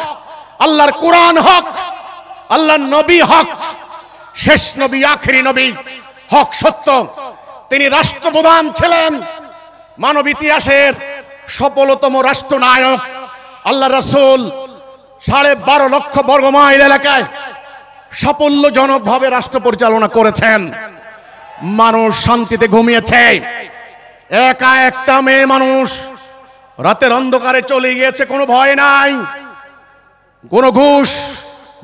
আল্লাহর কোরআন হক, আল্লাহর নবী হক, শেষ নবী, আখেরি নবী হক, সত্য। তিনি রাষ্ট্রপ্রধান ছিলেন, মানব ইতিহাসের সফলতম রাষ্ট্রনায়ক। আল্লাহ রাসূল 12.5 লক্ষ বর্গমাইল এলাকায় সাফল্যজনকভাবে রাষ্ট্র পরিচালনা করেছেন। মানুষ শান্তিতে ঘুমিয়েছে। একা একটা মেয়ে মানুষ রাতের অন্ধকারে চলে গিয়েছে, কোনো ভয় নাই, কোনো ঘুষ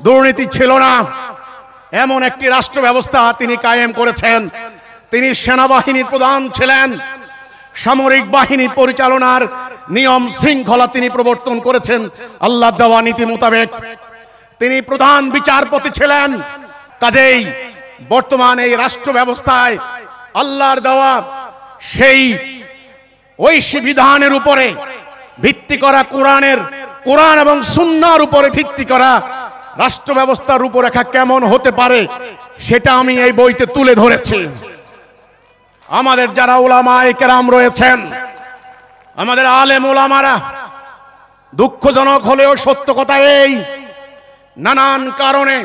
দুর্নীতি ছিল না। এমন একটি রাষ্ট্র ব্যবস্থা তিনি কায়েম করেছেন। তিনি সেনাবাহিনীর প্রধান ছিলেন, সামরিক বাহিনী পরিচালনার নিয়ম শৃঙ্খলা তিনি প্রবর্তন করেছেন আল্লাহ দেওয়া নীতি মোতাবেক। তিনি প্রধান বিচারপতি ছিলেন। কাজেই বর্তমান এই রাষ্ট্র ব্যবস্থায় আল্লাহর দেওয়া সেই ঐশী বিধানের উপরে ভিত্তি করা, কোরআন এবং সুন্নাহর উপরে ভিত্তি করা রাষ্ট্র ব্যবস্থার রূপরেখা কেমন হতে পারে সেটা আমি এই বইতে তুলে ধরেছি। আমাদের যারা উলামায়ে কেরাম রয়েছেন, আমাদের আলেম উলামারা, দুঃখজনক হলেও সত্য কথা এই, নানান কারণে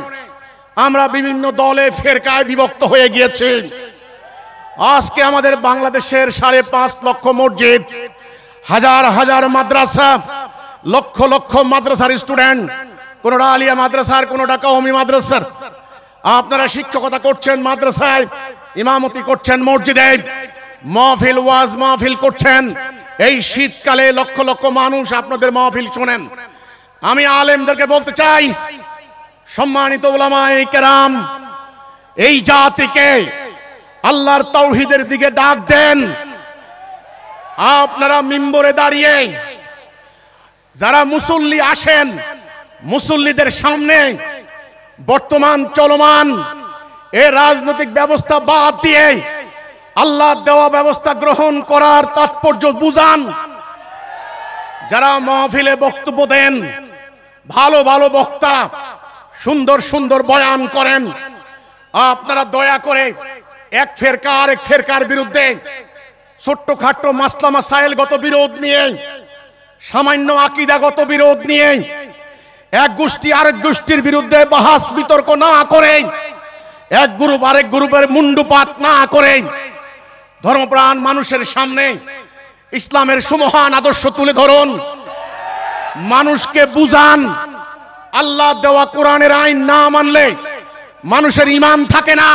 আমরা বিভিন্ন দলে ফেরকায় বিভক্ত হয়ে গিয়েছি। আজকে আমাদের বাংলাদেশের 5.5 লক্ষ মসজিদ, হাজার হাজার মাদ্রাসা, লক্ষ লক্ষ মাদ্রাসার স্টুডেন্ট, কোনটা আলিয়া মাদ্রাসার, কোনটা কওমি মাদ্রাসার। আপনারা শিক্ষকতা করছেন মাদ্রাসায়, ইমামতি করছেন মসজিদে, মাহফিল ওয়াজ মাহফিল করছেন। এই শীতকালে লক্ষ লক্ষ মানুষ আপনাদের মাহফিল শোনেন। আমি আলেমদেরকে বলতে চাই, সম্মানিত উলামায়ে কেরাম, এই জাতিকে আল্লাহর তাওহীদের দিকে ডাক দেন। আপনারা মিম্বরে দাঁড়িয়ে যারা মুসল্লি আসেন, মুসল্লিদের সামনে বর্তমান চলমান এই রাজনৈতিক ব্যবস্থা বাদ দিয়ে আল্লাহর দেওয়া ব্যবস্থা গ্রহণ করার তাৎপর্য বুঝান। যারা মাহফিলে বক্তব্য দেন, ভালো ভালো বক্তা সুন্দর সুন্দর বয়ান করেন, আপনারা দয়া করে এক ফেরকা আরেক ফেরকার বিরুদ্ধে ছোট্টখাট্ট মাসলা মাসাইলগত বিরোধ নিয়ে, সামান্য আকীদাগত বিরোধ নিয়ে এক গোষ্ঠী আরেক গোষ্ঠীর বিরুদ্ধে বাহাস বিতর্ক না করে, এক গ্রুপ আরেক গ্রুপের মুন্ডুপাত না করে ধর্মপ্রাণ মানুষের সামনে ইসলামের সুমহান আদর্শ তুলে ধরুন, মানুষকে বুঝান। আল্লাহ দেওয়া কোরআনের আইন না মানলে মানুষের ঈমান থাকে না।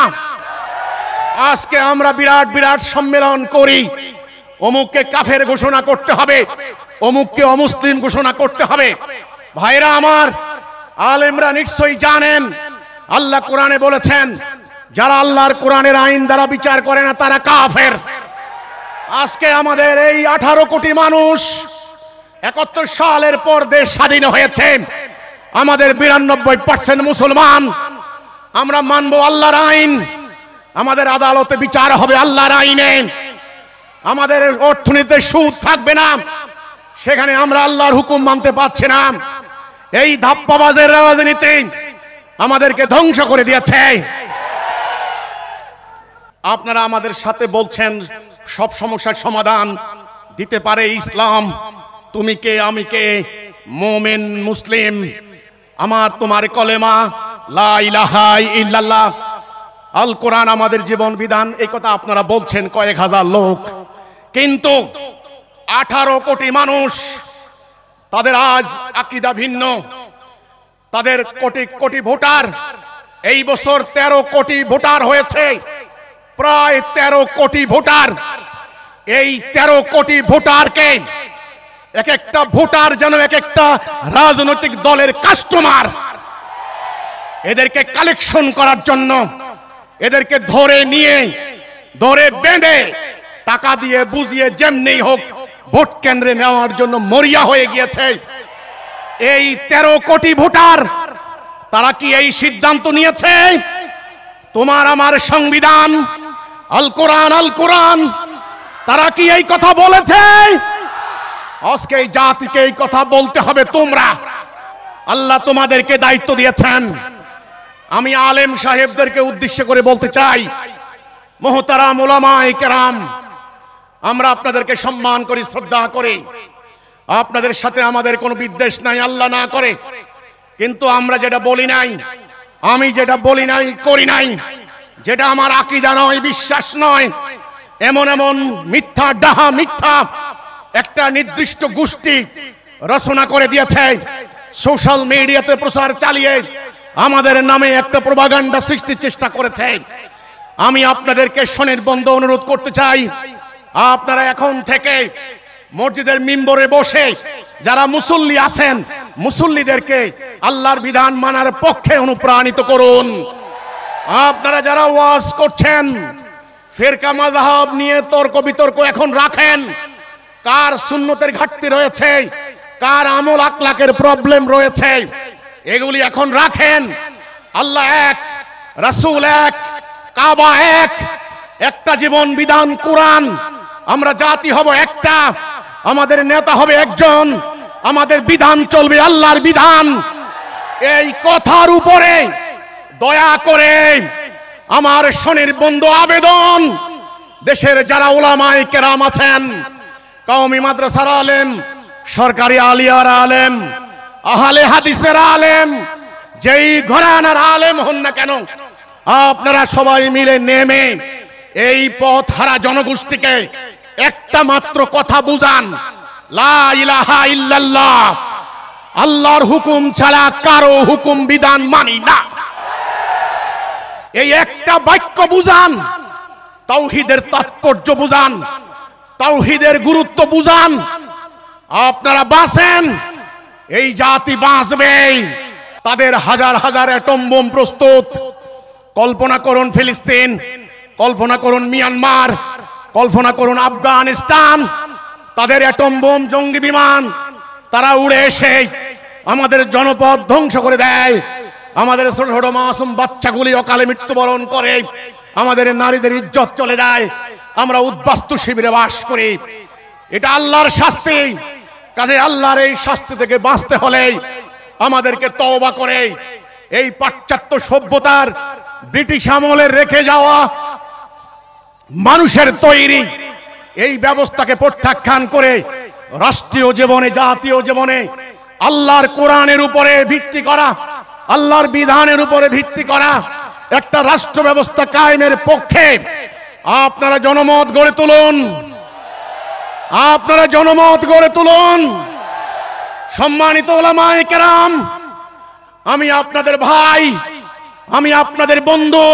আজকে আমরা বিরাট বিরাট সম্মেলন করি, অমুককে কাফের ঘোষণা করতে হবে, অমুককে অমুসলিম ঘোষণা করতে হবে। ভাইরা আমার, আলেমরা নিশ্চয়ই জানেন আল্লাহ কোরআনে বলেছেন, যারা আল্লাহর কোরআনের আইন দ্বারা বিচার করে না তারা কাফের। আজকে আমাদের এই 18 কোটি মানুষ 71 সালের পর দেশ স্বাধীন হয়েছে, আমাদের 92% মুসলমান। আমরা মানব আল্লাহর আইন, আমাদের আদালতে বিচার হবে আল্লাহর আইনে, আমাদের অর্থনীতিতে সুদ থাকবে না, সেখানে আমরা আল্লাহর হুকুম মানতে পারছি না। এই ধাপ্পাবাজের রাজনীতি আমাদেরকে ধ্বংস করে দিয়েছে। আপনারা আমাদের সাথে বলছেন সব সমস্যার সমাধান দিতে পারে ইসলাম। তুমি কে, আমি কে, মুমিন মুসলিম, আমার তোমার কলেমা লা ইলাহা ইল্লাল্লাহ, আল কোরআন আমাদের জীবন বিধান। এই কথা আপনারা বলছেন কয়েক হাজার লোক, কিন্তু 18 কোটি মানুষ, তাদের আজ আকীদা ভিন্ন, তাদের কোটি কোটি ভোটার। এই বছর 13 কোটি ভোটার হয়েছে, প্রায় 13 কোটি ভোটার। এই 13 কোটি ভোটারকে এক একটা ভোটার যেন এক একটা রাজনৈতিক দলের কাস্টমার। এদেরকে কালেকশন করার জন্য, এদেরকে ধরে নিয়ে, ধরে বেঁধে, টাকা দিয়ে বুঝিয়ে যেমনি হোক ভোট কেন্দ্রে নেওয়ার জন্য মরিয়া হয়ে গিয়েছে এই 13 কোটি ভোটার। তারা কি এই সিদ্ধান্ত নিয়েছে? তোমার আমার সংবিধান আল কোরআন, আল কোরআন, তারা কি এই কথা বলেছে? আজকে এই জাতিকে এই কথা বলতে হবে। তোমরা, আল্লাহ তোমাদেরকে দায়িত্ব দিয়েছেন। আমি আলেম সাহেবদেরকে উদ্দেশ্য করে বলতে চাই, মুহতারাম উলামায়ে কেরাম, আমরা আপনাদেরকে সম্মান করি, শ্রদ্ধা করি, আপনাদের সাথে আমাদের কোনো বিদ্বেষ নাই, আল্লাহ না করে। কিন্তু আমরা যেটা বলি নাই, আমি যেটা বলি নাই, করি নাই, যেটা আমার আকীদা নয়, বিশ্বাস নয়, এমন এমন মিথ্যা, ডাহা মিথ্যা একটা নির্দিষ্ট গোষ্ঠী রচনা করে দিয়েছে, সোশ্যাল মিডিয়াতে প্রচার চালিয়ে আমাদের নামে একটা প্রোপাগান্ডা সৃষ্টির চেষ্টা করেছে। আমি আপনাদেরকে স্বনির্বন্ধ অনুরোধ করতে চাই, আপনারা এখন থেকে মসজিদের মিম্বরে বসে যারা মুসল্লি আছেন, মুসল্লিদেরকে আল্লাহর বিধান মানার পক্ষে অনুপ্রাণিত করুন। আপনারা যারা ওয়াজ করছেন, ফিরকা মাযহাব নিয়ে তর্ক বিতর্ক এখন রাখেন, কার সুন্নতের ঘাটতি রয়েছে, কার আমল আখলাকের প্রবলেম রয়েছে, এগুলি এখন রাখেন। আল্লাহ এক, রাসূল এক, কাবা এক, একটা জীবন বিধান কোরআন। আমরা জাতি হব একটা, আমাদের নেতা হবে একজন, আমাদের বিধান চলবে আল্লাহর বিধান। এই কথার উপরে দয়া করে আমার স্বনির্বন্ধ আবেদন, দেশের যারা উলামায়ে কেরাম আছেন, কওমি মাদ্রাসার আলেম, সরকারি আলিয়ার আলেম, আহলে হাদিসের আলেম, যেই ঘরানার আলেম হন না কেন, আপনারা সবাই মিলে নেমে এই পথ হারা জনগোষ্ঠীকে একটা মাত্র কথা বুঝান, লা ইলাহা ইল্লাল্লাহ, আল্লাহর হুকুম ছাড়া কারো হুকুম বিধান মানি না। এই একটা বাক্য বুঝান, তাওহীদের তাৎপর্য বুঝান, তাওহীদের গুরুত্ব বুঝান, আপনারা বাঁচেন, এই জাতি বাঁচবে। তাদের হাজার হাজার অ্যাটম বোম প্রস্তুত। কল্পনা করুন ফিলিস্তিন, কল্পনা করুন মিয়ানমার, কল্পনা করুন আফগানিস্তান, তাদের অ্যাটম বোম জঙ্গি বিমান, তারা উড়ে এসে আমাদের জনপদ ধ্বংস করে দেয়, আমাদের ছোট ছোট মাসুম বাচ্চাগুলি অকালে মৃত্যুবরণ করে, আমাদের নারীদের ইজ্জত চলে যায়, আমরা উদ্বাস্তু শিবিরে বাস করি। এটা আল্লাহর শাস্তি। কাজে আল্লাহর এই শাস্তি থেকে বাঁচতে হলে আমাদেরকে তওবা করে এই পাশ্চাত্য সভ্যতার ব্রিটিশ আমলের রেখে যাওয়া মানুষের তৈরি এই ব্যবস্থাকে প্রত্যাখ্যান করে রাষ্ট্রীয় জীবনে, জাতীয় জীবনে আল্লাহর কোরআনের উপরে ভিত্তি করা, আল্লাহর বিধানের উপরে ভিত্তি করা একটা রাষ্ট্র ব্যবস্থা কায়েমের পক্ষে আপনারা জনমত গড়ে তুলুন, আপনারা জনমত গড়ে তুলুন। সম্মানিত উলামায়ে কেরাম, আমি আপনাদের ভাই, আমি আপনাদের বন্ধু।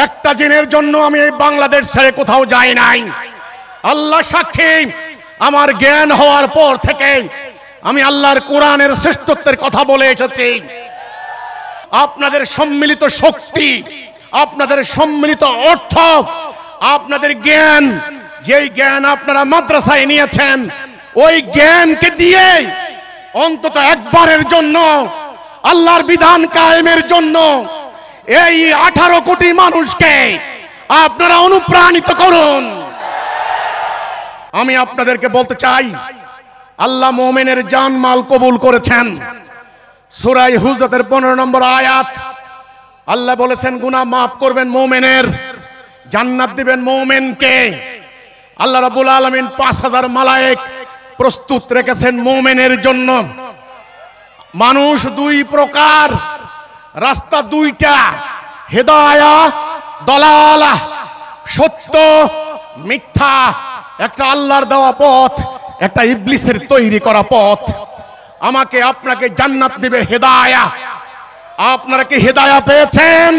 একটা দিনের জন্য আমি এই বাংলাদেশ ছেড়ে কোথাও যাই নাই। আল্লাহ সাক্ষী, আমার জ্ঞান হওয়ার পর থেকে আমি আল্লাহর কোরআনের শ্রেষ্ঠত্বের কথা বলে এসেছি। আপনাদের সম্মিলিত শক্তি, আপনাদের সম্মিলিত অর্থ, আপনাদের জ্ঞান, যেই জ্ঞান আপনারা মাদ্রাসায় নিয়েছেন, ওই জ্ঞানকে দিয়ে অন্তত একবারের জন্য আল্লাহর বিধান কায়েমের জন্য এই 18 কোটি মানুষকে আপনারা অনুপ্রাণিত করুন। আমি আপনাদেরকে বলতে চাই, আল্লাহ মুমিনের জানমাল কবুল করেছেন। সূরা হুজরাতের 15 নম্বর আয়াত, আল্লাহ বলেছেন গুনাহ মাফ করবেন মুমিনের, জান্নাত দিবেন মুমিনকে। আল্লাহ রাব্বুল আলামিন 5000 মালায়েক প্রস্তুত রেখেছেন মুমিনের জন্য। মানুষ দুই প্রকার, রাস্তা দুইটা, হেদায়া দলালা, সত্য মিথ্যা, একটা আল্লাহর দেওয়া পথ, একটা ইবলিসের তৈরি করা পথ। আমাকে আপনাকে জান্নাত দিবে হেদায়া। আপনারা কি হেদায়া পেয়েছেন?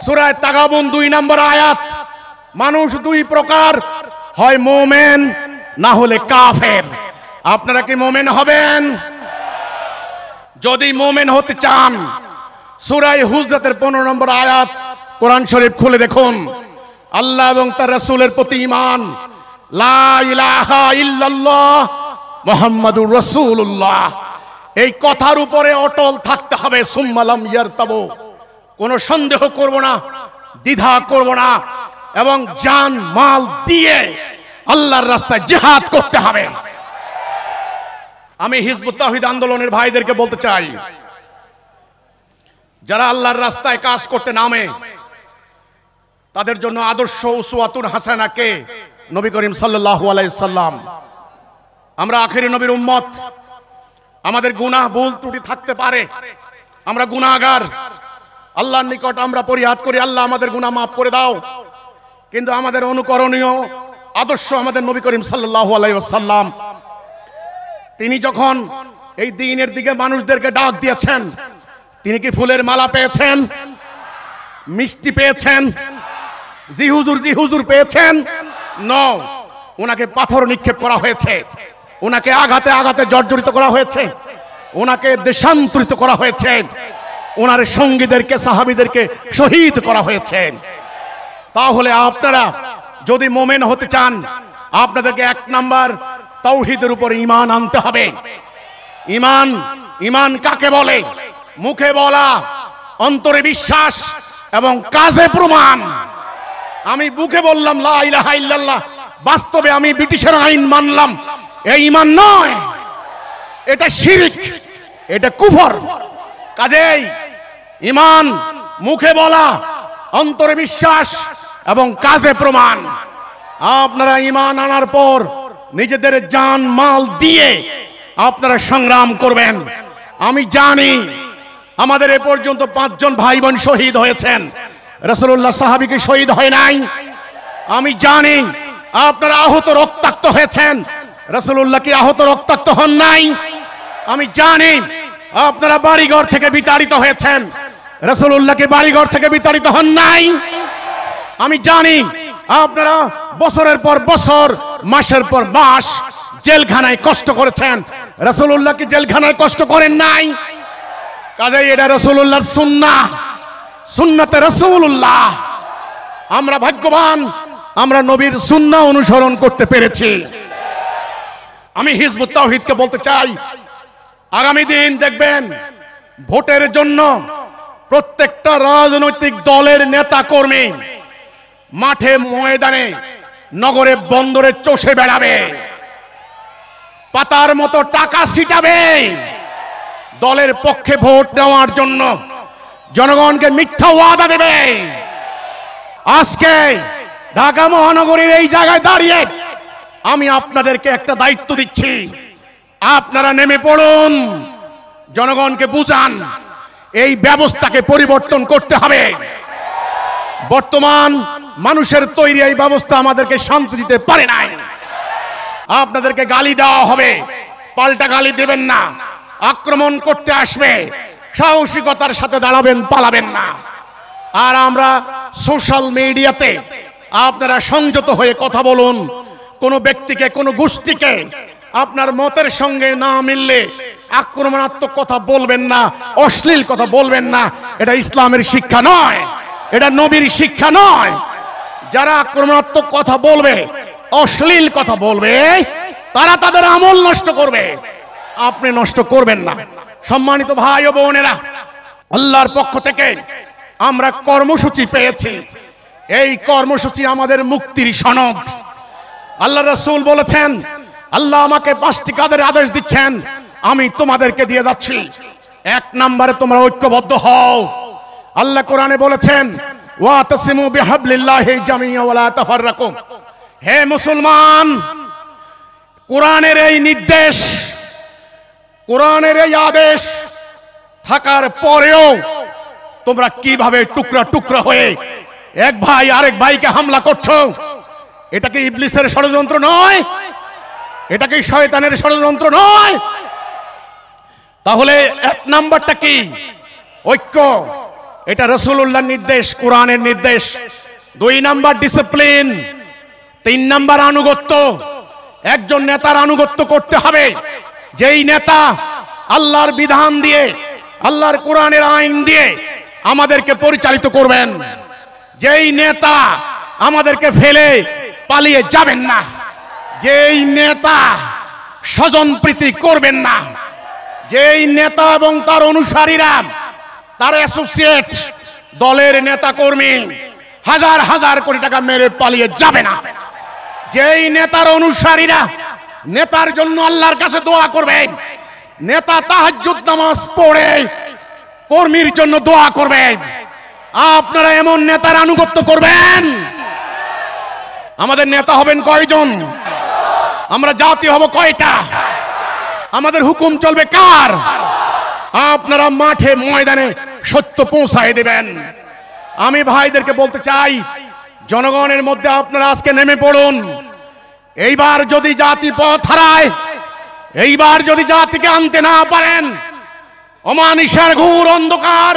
সূরা তাগাবুন 2 নম্বর আয়াত, মানুষ দুই প্রকার, হয় মুমিন না হলে কাফের। আপনারা কি মুমিন হবেন? যদি মুমিন হতে চান, সূরা হুজরাতের 15 নম্বর আয়াত কোরআন শরীফ খুলে দেখুন। আল্লাহ এবং তার রাসূলের প্রতি ঈমান, লা ইলাহা ইল্লাল্লাহ মুহাম্মাদুর রাসূলুল্লাহ, এই কথার উপরে অটল থাকতে হবে। সুম্মা লাম ইয়ারতাবু, কোনো সন্দেহ করব না, দ্বিধা করব না, এবং জান মাল দিয়ে আল্লাহর রাস্তায় জিহাদ করতে হবে। আমি হিজবুত তাওহীদ আন্দোলনের ভাইদেরকে বলতে চাই, যারা আল্লাহর রাস্তায় কাজ করতে নামে, তাদের জন্য আদর্শ উসওয়াতুন হাসানা কে? নবী করিম সাল্লাল্লাহু আলাইহি সাল্লাম। আমরা আখেরি নবীর উম্মত, আমাদের গুনাহ ভুল ত্রুটি থাকতে পারে, আমরা গুনাহগার, আল্লাহর নিকট আমরা ফরিয়াদ করি, আল্লাহ আমাদের গুনাহ মাফ করে দাও। কিন্তু আমাদের অনুকরণীয় আদর্শ আমাদের নবী করিম সাল্লাল্লাহু আলাইহি ওয়াসাল্লাম। তিনি যখন এই দ্বীনের দিকে মানুষদেরকে ডাক দিয়েছেন, তিনি কি ফুলের মালা পেয়েছেন? মিষ্টি পেয়েছেন? জি হুজুর পেয়েছেন? নো, ওনাকে পাথর নিক্ষেপ করা হয়েছে, ওনাকে আঘাতে আঘাতে জর্জরিত করা হয়েছে, ওনাকে দেশান্তরিত করা হয়েছে, ওনার সঙ্গীদেরকে, সাহাবীদেরকে শহীদ করা হয়েছে। তাহলে আপনারা যদি মোমেন হতে চান, আপনাদেরকে 1 নাম্বার তাওহীদের উপর ঈমান আনতে হবে। ঈমান, ঈমান কাকে বলে? মুখে বলা, অন্তরে বিশ্বাস এবং কাজে প্রমাণ। আমি মুখে বললাম লা ইলাহা ইল্লাল্লাহ, বাস্তবে আমি ব্রিটিশের আইন মানলাম, এই ঈমান নয়, এটা শিরক, এটা কুফর। কাজেই ঈমান মুখে বলা, অন্তরে বিশ্বাস এবং কাজে প্রমাণ। আপনারা ঈমান আনার পর নিজেদের জান মাল দিয়ে আপনারা সংগ্রাম করবেন। আমি জানি আমাদের এ পর্যন্ত 5 জন ভাই বোন শহীদ হয়েছেন, রাসূলুল্লাহ সাহাবী কি শহীদ হয় নাই? আমি জানি আপনারা আহত রক্তাক্ত হয়েছেন, রাসূলুল্লাহ কি আহত রক্তাক্ত হন নাই? আমি জানি আপনারা বাড়িঘর থেকে বিতাড়িত হয়েছেন, রাসূলুল্লাহ কি বাড়িঘর থেকে বিতাড়িত হন নাই? আমি জানি আপনারা বছরের পর বছর, মাসের পর মাস জেলখানায় কষ্ট করেছেন, রাসূলুল্লাহ কি জেলখানায় কষ্ট করেন নাই? কাজেই এটা রাসূলুল্লাহর সুন্নাহ, সুন্নাতে রাসূলুল্লাহ। আমরা ভাগ্যবান, আমরা নবীর সুন্নাহ অনুসরণ করতে পেরেছি। আমি হিজবুত তাওহীদকে বলতে চাই, আগামী দিন দেখবেন ভোটের জন্য প্রত্যেকটা রাজনৈতিক দলের নেতা কর্মী মাঠে ময়দানে নগরে বন্দরে চষে বেড়াবে, পাতার মতো টাকা ছিটাবে দলের পক্ষে ভোট নেওয়ার জন্য, জনগণকে মিথ্যা ওয়াদা দেবে। আজকে ঢাকা মহানগরীর এই জায়গায় দাঁড়িয়ে আমি আপনাদেরকে একটা দায়িত্ব দিচ্ছি, আপনারা নেমে পড়ুন, জনগণকে বুঝান এই ব্যবস্থাকে পরিবর্তন করতে হবে। বর্তমান মানুষের তৈরি এই ব্যবস্থা আমাদেরকে শান্তি দিতে পারে নাই। আপনাদেরকে গালি দেওয়া হবে, পাল্টা গালি দেবেন না, আক্রমণ করতে আসবে, সাহসিকতার সাথে দাঁড়াবেন, পালাবেন না। আর আমরা সোশ্যাল মিডিয়াতে আপনারা সংযত হয়ে কথা বলুন, কোনো ব্যক্তিকে, কোনো গোষ্ঠীকে আপনার মতের সঙ্গে না মিললে আক্রমণাত্মক কথা বলবেন না, অশ্লীল কথা বলবেন না। এটা ইসলামের শিক্ষা নয়, এটা নবীর শিক্ষা নয়। যারা আক্রমণাত্মক কথা বলবে, অশ্লীল কথা বলবে, তারা তাদের আমল নষ্ট করবে, আপনি নষ্ট করবেন না। সম্মানিত ভাই ও বোনেরা, আল্লাহর পক্ষ থেকে আমরা কর্মসূচি পেয়েছি। এই কর্মসূচি আমাদের মুক্তির সনদ। আল্লাহ রাসূল বলেছেন, আল্লাহ আমাকে 5টি কাজের আদেশ দিচ্ছেন, আমি তোমাদেরকে দিয়ে যাচ্ছি। 1 নম্বরে তোমরা ঐক্যবদ্ধ হও। আল্লাহ কোরআনে বলেছেন, ওয়াতাসিমু বিহাবলিল্লাহি জামিআ ওয়া লা তাফাররাকু। হে মুসলমান, কোরআনের এই নির্দেশ, কোরআনের এই আদেশ থাকার পরেও তোমরা কিভাবে টুকরা টুকরা হয়ে এক ভাই আরেক ভাইকে হামলা করছো? এটা কি ইবলিসের ষড়যন্ত্র নয়? এটা কি শয়তানের ষড়যন্ত্র নয়? তাহলে 1 নাম্বারটা কি? ঐক্য। এটা রাসূলুল্লাহর নির্দেশ, কোরআনের নির্দেশ। 2 নাম্বার ডিসিপ্লিন। 3 নাম্বার আনুগত্য। একজন নেতার আনুগত্য করতে হবে, যেই নেতা আল্লাহর বিধান দিয়ে, আল্লাহর কোরআনের আইন দিয়ে আমাদেরকে পরিচালিত করবেন। যেই নেতা আমাদেরকে ফেলে পালিয়ে যাবেন না, যেই নেতা স্বজনপ্রীতি করবেন না, যেই নেতা এবং তার অনুসারীরা, তার অ্যাসোসিয়েট, দলের নেতা কর্মী হাজার হাজার কোটি টাকা মেরে পালিয়ে যাবে না। যেই নেতার অনুসারীরা নেতার জন্য আল্লাহর কাছে দোয়া করবে, নেতা তাহাজ্জুদ নামাজ পড়ে কর্মীর জন্য দোয়া করবে, আপনারা এমন নেতার আনুগত্য করবেন। আমাদের নেতা হবেন কয়জন? আমরা জাতি হব কয়টা? আমাদের হুকুম চলবে কার? আপনারা মাঠে ময়দানে সত্য পৌঁছায় দেবেন। আমি ভাইদেরকে বলতে চাই, জনগণের মধ্যে আপনারা আজকে নেমে পড়ুন। এইবার যদি জাতি পথ হারায়, এইবার যদি জাতিকে আনতে না পারেন, অমানিসার ঘোর অন্ধকার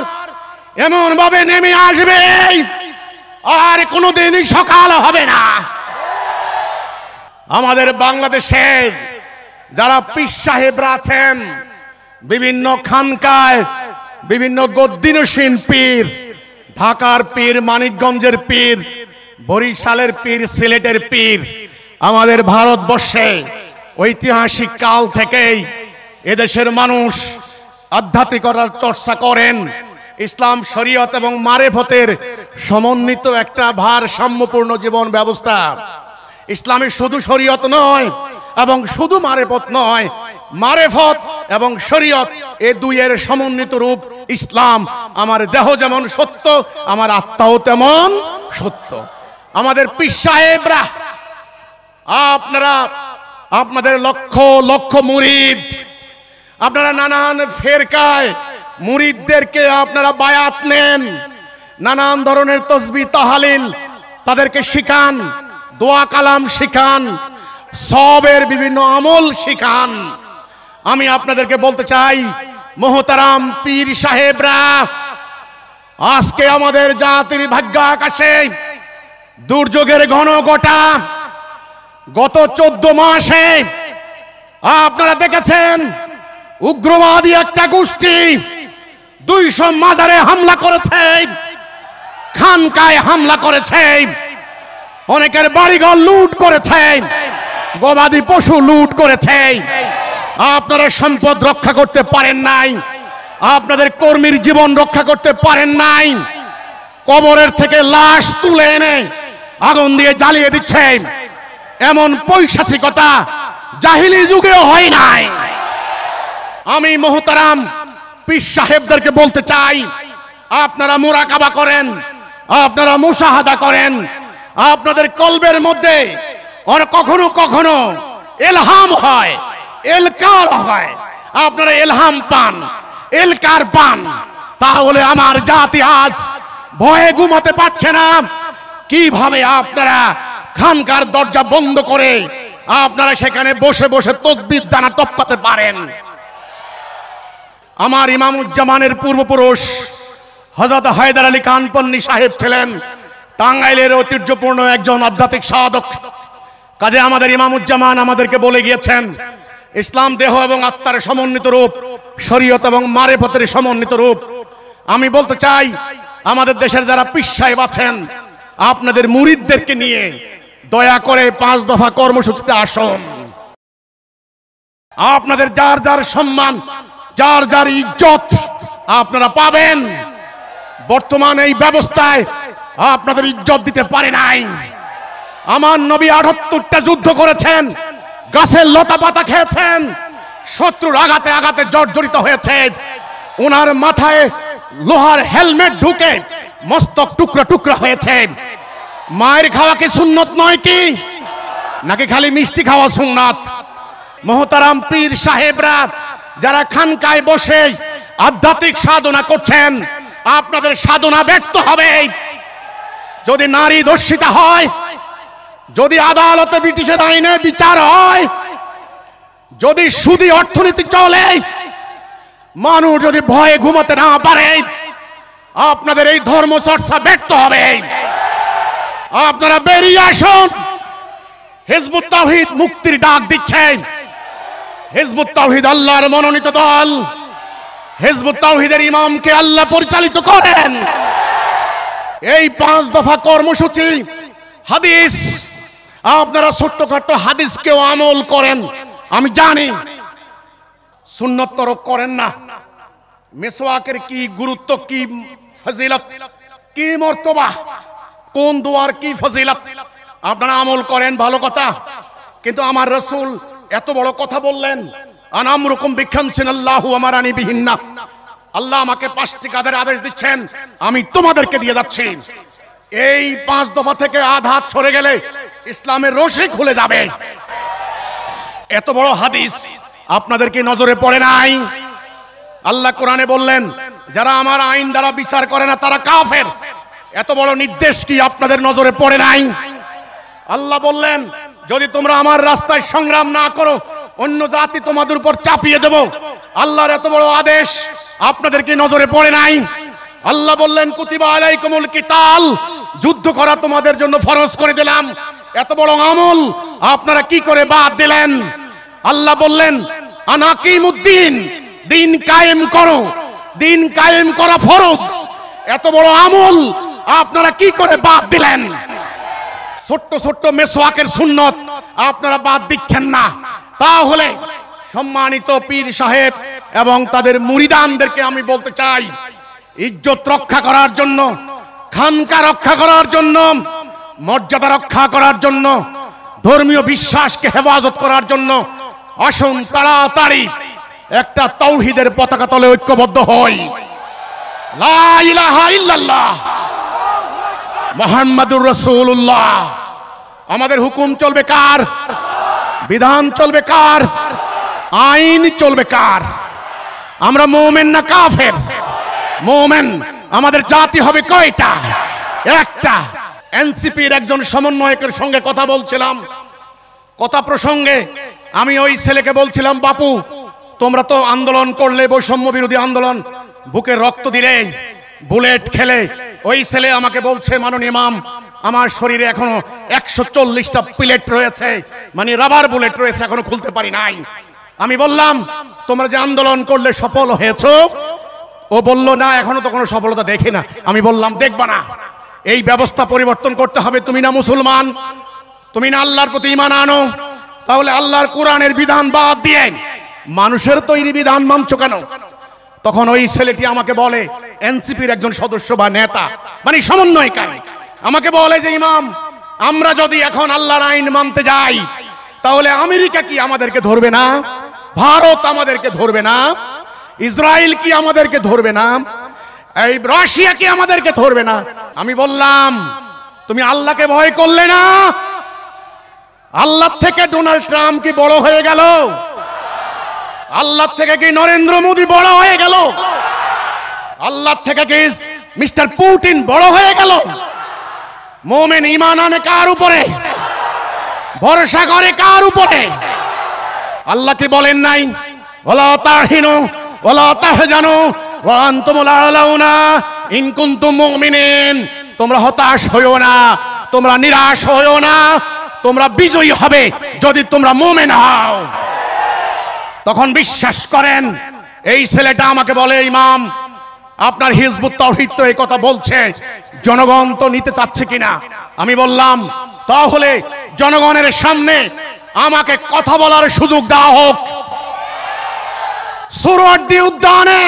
এমন ভাবে নেমে আসবে, আর কোনোদিনই সকাল হবে না। আমাদের বাংলাদেশের যারা পীর সাহেবরা আছেন, বিভিন্ন খানকায় বিভিন্ন গদ্দিনসীন পীর, ঢাকার পীর, মানিকগঞ্জের পীর, বরিশালের পীর, সিলেটের পীর, আমাদের ভারতবর্ষে ঐতিহাসিক কাল থেকেই এদেশের মানুষ আধ্যাত্মিকতার চর্চা করেন। ইসলাম, শরীয়ত এবং মারেফতের সমন্বিত একটা ভারসাম্যপূর্ণ জীবন ব্যবস্থা। ইসলামে শুধু শরীয়ত নয় এবং শুধু মারেফত নয়, মারেফত এবং শরীয়ত এই দুইয়ের সমন্বিত রূপ ইসলাম। আমার দেহ যেমন সত্য, আমার আত্মাও তেমন সত্য। আমাদের পীর সাহেবরা, আপনারা, আপনাদের লক্ষ লক্ষ মুরিদ, আপনারা নানান ফেরকায় মুরিদদেরকে আপনারা বায়াত নেন, নানান ধরনের তসবিহ তাহলিল তাদেরকে শিখান, দোয়া কালাম শিখান, সবের বিভিন্ন আমল শিখান। আমি আপনাদেরকে বলতে চাই, মোহতারাম পীর সাহেবরা, আজকে আমাদের জাতির ভাগ্য আকাশে দুর্যোগের ঘনঘটা। গত 14 মাসে আপনারা দেখেছেন উগ্রবাদী একটা গোষ্ঠী 200 মাজারে হামলা করেছে, খানকায় হামলা করেছে, অনেকের বাড়িঘর লুট করেছে, গবাদি পশু লুট করেছে। আপনারা সম্পদ রক্ষা করতে পারেন নাই, আপনাদের কর্মীর জীবন রক্ষা করতে পারেন নাই, কবরের থেকে লাশ তুলে এনে আগুন দিয়ে জ্বালিয়ে দিচ্ছে। এমন পৈশাচিকতা জাহিলি যুগেও হয় নাই। আমি মোহতারাম পীর সাহেবদেরকে বলতে চাই, আপনারা মুরাকাবা করেন, আপনারা মুশাহাদা করেন, আপনাদের কলবের মধ্যে আর কখনো কখনো ইলহাম হয়, এলকার হয়, আপনারা ইলহাম পান, এলকার পান, তাহলে আমার জাতি আজ ভয়ে ঘুমাতে পারছে না। কিভাবে আপনারা খানকার দরজা বন্ধ করে আপনারা সেখানে বসে বসে তাসবিহ দানা টপকাতে পারেন? আমার ইমামুজ্জামানের পূর্বপুরুষ হযরত হায়দার আলী খান পন্নী সাহেব ছিলেন টাঙ্গাইলের ঐতিহ্যপূর্ণ একজন আধ্যাত্মিক সাধক। কাজে আমাদের ইমামুজ্জামান আমাদেরকে বলে গিয়েছেন, ইসলাম দেহ এবং আত্মার সমন্বিত রূপ, শরীয়ত এবং মারেফতের সমন্বিত রূপ। আমি বলতে চাই, আমাদের দেশের যারা পীর সাহেব আছেন, আপনাদের মুরিদদেরকে নিয়ে দয়া করে 5 দফা কর্মসূচিতে আসুন। আপনাদের যার যার সম্মান, যার যার ইজ্জত আপনারা পাবেন। বর্তমান এই ব্যবস্থায় আপনাদের ইজ্জত দিতে পারে নাই। আমার নবী 78টা যুদ্ধ করেছেন, গাছের লতা পাতা খেয়েছেন, শত্রুর আঘাতে আঘাতে জর্জরিত হয়েছে, ওনার মাথায় লোহার হেলমেট ঢুকে মস্তক টুকরা টুকরা হয়েছে। মায়ের খাওয়া কি সুন্নত নয় কি? নাকি খালি মিষ্টি খাওয়া সুন্নাত? মোহতারাম পীর সাহেবরা যারা খানকায় বসে আধ্যাত্মিক সাধনা করছেন, আপনাদের সাধনা ব্যর্থ হবে। যদি নারী ধর্ষিতা হয়, যদি আদালতে ব্রিটিশের আইনে বিচার হয়, যদি সুদী অর্থনীতি চলে, মানুষ যদি ভয়ে ঘুমাতে না পারে, আপনাদের এই ধর্ম চর্চা ব্যর্থ হবে। আপনারা বেরিয়ে আসুন। হিজবুত তাওহীদ মুক্তির ডাক দিচ্ছে। হিজবুত তাওহীদ আল্লাহর মনোনীত দল। হিজবুত তাওহীদের ইমামকে আল্লাহ পরিচালিত করেন। এই 5 দফা কর্মসূচি, হাদিস, আপনারা ছোট্টখাট্ট হাদিসকেও আমল করেন। আমি জানি সুন্নত তরক করেন না। মিসওয়াকের কি গুরুত্ব, কি ফজিলত, কি মর্তবা, কোন দোয়ার কি ফজিলত, আপনারা আমল করেন, ভালো কথা। কিন্তু আমার রাসূল এত বড় কথা বললেন, আনামরুকুম বিখামসিনাল্লাহু আমারানি বিহিন্না। আল্লাহ আমাকে 5টি কাজের আদেশ দিচ্ছেন, আমি তোমাদেরকে দিয়ে যাচ্ছি। এই 5 দফা থেকে আধাত সরে গেলে ইসলামের রশি খুলে যাবে। এত বড় হাদিস আপনাদের কি নজরে পড়ে নাই? আল্লাহ কোরআনে বললেন, যারা আমার আইন দ্বারা বিচার করে না তারা কাফের। এত বড় নির্দেশ কি আপনাদের নজরে পড়ে নাই? আল্লাহ বললেন, যদি তোমরা আমার রাস্তায় সংগ্রাম না করো, অন্য জাতি তোমাদের উপর চাপিয়ে দেব। আল্লাহর এত বড় আদেশ আপনাদের কি নজরে পড়ে নাই? আল্লাহ বললেন, কুতিবা আলাইকুমুল কিতাল, যুদ্ধ করা তোমাদের জন্য ফরজ করে দিলাম। এত বড় আমল আপনারা কি করে বাদ দিলেন? আল্লাহ বললেন, আনাকিমুদ্দিন, দিন কায়েম করো, দিন কায়েম করা ফরজ। এত বড় আমল আপনারা কি করে বাদ দিলেন? ছোট্ট ছোট্ট মেসওয়াকের সুন্নত আপনারা বাদ দিচ্ছেন না, তাহলে সম্মানিত পীর সাহেব এবং তাদের মুরিদানদেরকে আমি বলতে চাই, ইজ্জত রক্ষা করার জন্য, খানকা রক্ষা করার জন্য, মর্যাদা রক্ষা করার জন্য, ধর্মীয় বিশ্বাসকে হেফাজত করার জন্য আসুন তাড়াতাড়ি একটা তাওহীদের পতাকা তলে ঐক্যবদ্ধ হই। লা ইলাহা ইল্লাল্লাহ মুহাম্মাদুর রাসূলুল্লাহ। আমাদের হুকুম চলবে কার? বিধান চলবে কার? আইন চলবে কার? আমরা মুমিন না কাফের? মুমিন। আমাদের জাতি হবে কয়টা? একটা। এনসিপির একজন সমন্বয়কের সঙ্গে কথা বলছিলাম, কথা প্রসঙ্গে আমি ওই ছেলেকে বলছিলাম, বাপু তোমরা তো আন্দোলন করলে, বৈষম্য বিরোধী আন্দোলন, বুকে রক্ত দিলে, বুলেট খেলে। ওই ছেলে আমাকে বলছে, মাননীয় ইমাম আমার শরীরে এখনো 140টা বুলেট রয়েছে, মানে রাবার বুলেট রয়েছে, এখনো খুলতে পারি নাই। আমি বললাম তোমরা যে আন্দোলন করলে সফল হয়েছো? ও বলল না, এখনো তো কোনো সফলতা দেখি না। আমি বললাম দেখবা না, এই ব্যবস্থা পরিবর্তন করতে হবে। তুমি না মুসলমান, তুমি না আল্লাহর প্রতি ঈমান আনো, তাহলে আল্লাহর কোরআনের বিধান বাদ দিয়ে মানুষের তৈরি বিধান মানছো কেন? তখন ওই ছেলেটি আমাকে বলে, এনসিপির একজন সদস্য বা নেতা, মানে সমন্বয়কারী, আমাকে বলে যে ইমাম আমরা যদি এখন আল্লাহর আইন মানতে যাই, তাহলে আমেরিকা কি আমাদেরকে ধরবে না? ভারত আমাদেরকে ধরবে না? ইসরায়েল কি আমাদেরকে ধরবে না? এই রাশিয়া কি আমাদেরকে ধরবে না? আমি বললাম তুমি আল্লাহকে ভয় করলে না? আল্লাহ থেকে ডোনাল্ড ট্রাম্প কি বড় হয়ে গেল? আল্লাহ থেকে কি নরেন্দ্র মোদী বড় হয়ে গেল? আল্লাহ থেকে কি মিস্টার পুতিন বড় হয়ে গেল? মুমিন ঈমান আনে কার উপরে? ভরসা করে কার উপরে? আল্লাহ কি বলেন নাই, ওয়ালা তাহিনু ওয়ালা তাহজানু ওয়া আনতুমুল আলাউনা ইন কুনতুম মুমিনিন? তোমরা হতাশ হইও না, তোমরা নিরাশ হইও না, তোমরা বিজয়ী হবে যদি তোমরা মুমিন হও। তখন বিশ্বাস করেন এই ছেলেটা আমাকে বলে, ইমাম আপনার হিজবুত তাওহীদ তো এই কথা বলছে, জনগণ তো নিতে চাচ্ছে কিনা? আমি বললাম তাহলে জনগণের সামনে আমাকে কথা বলার সুযোগ দেওয়া হোক। সুরওয়ার্দী উদ্যানে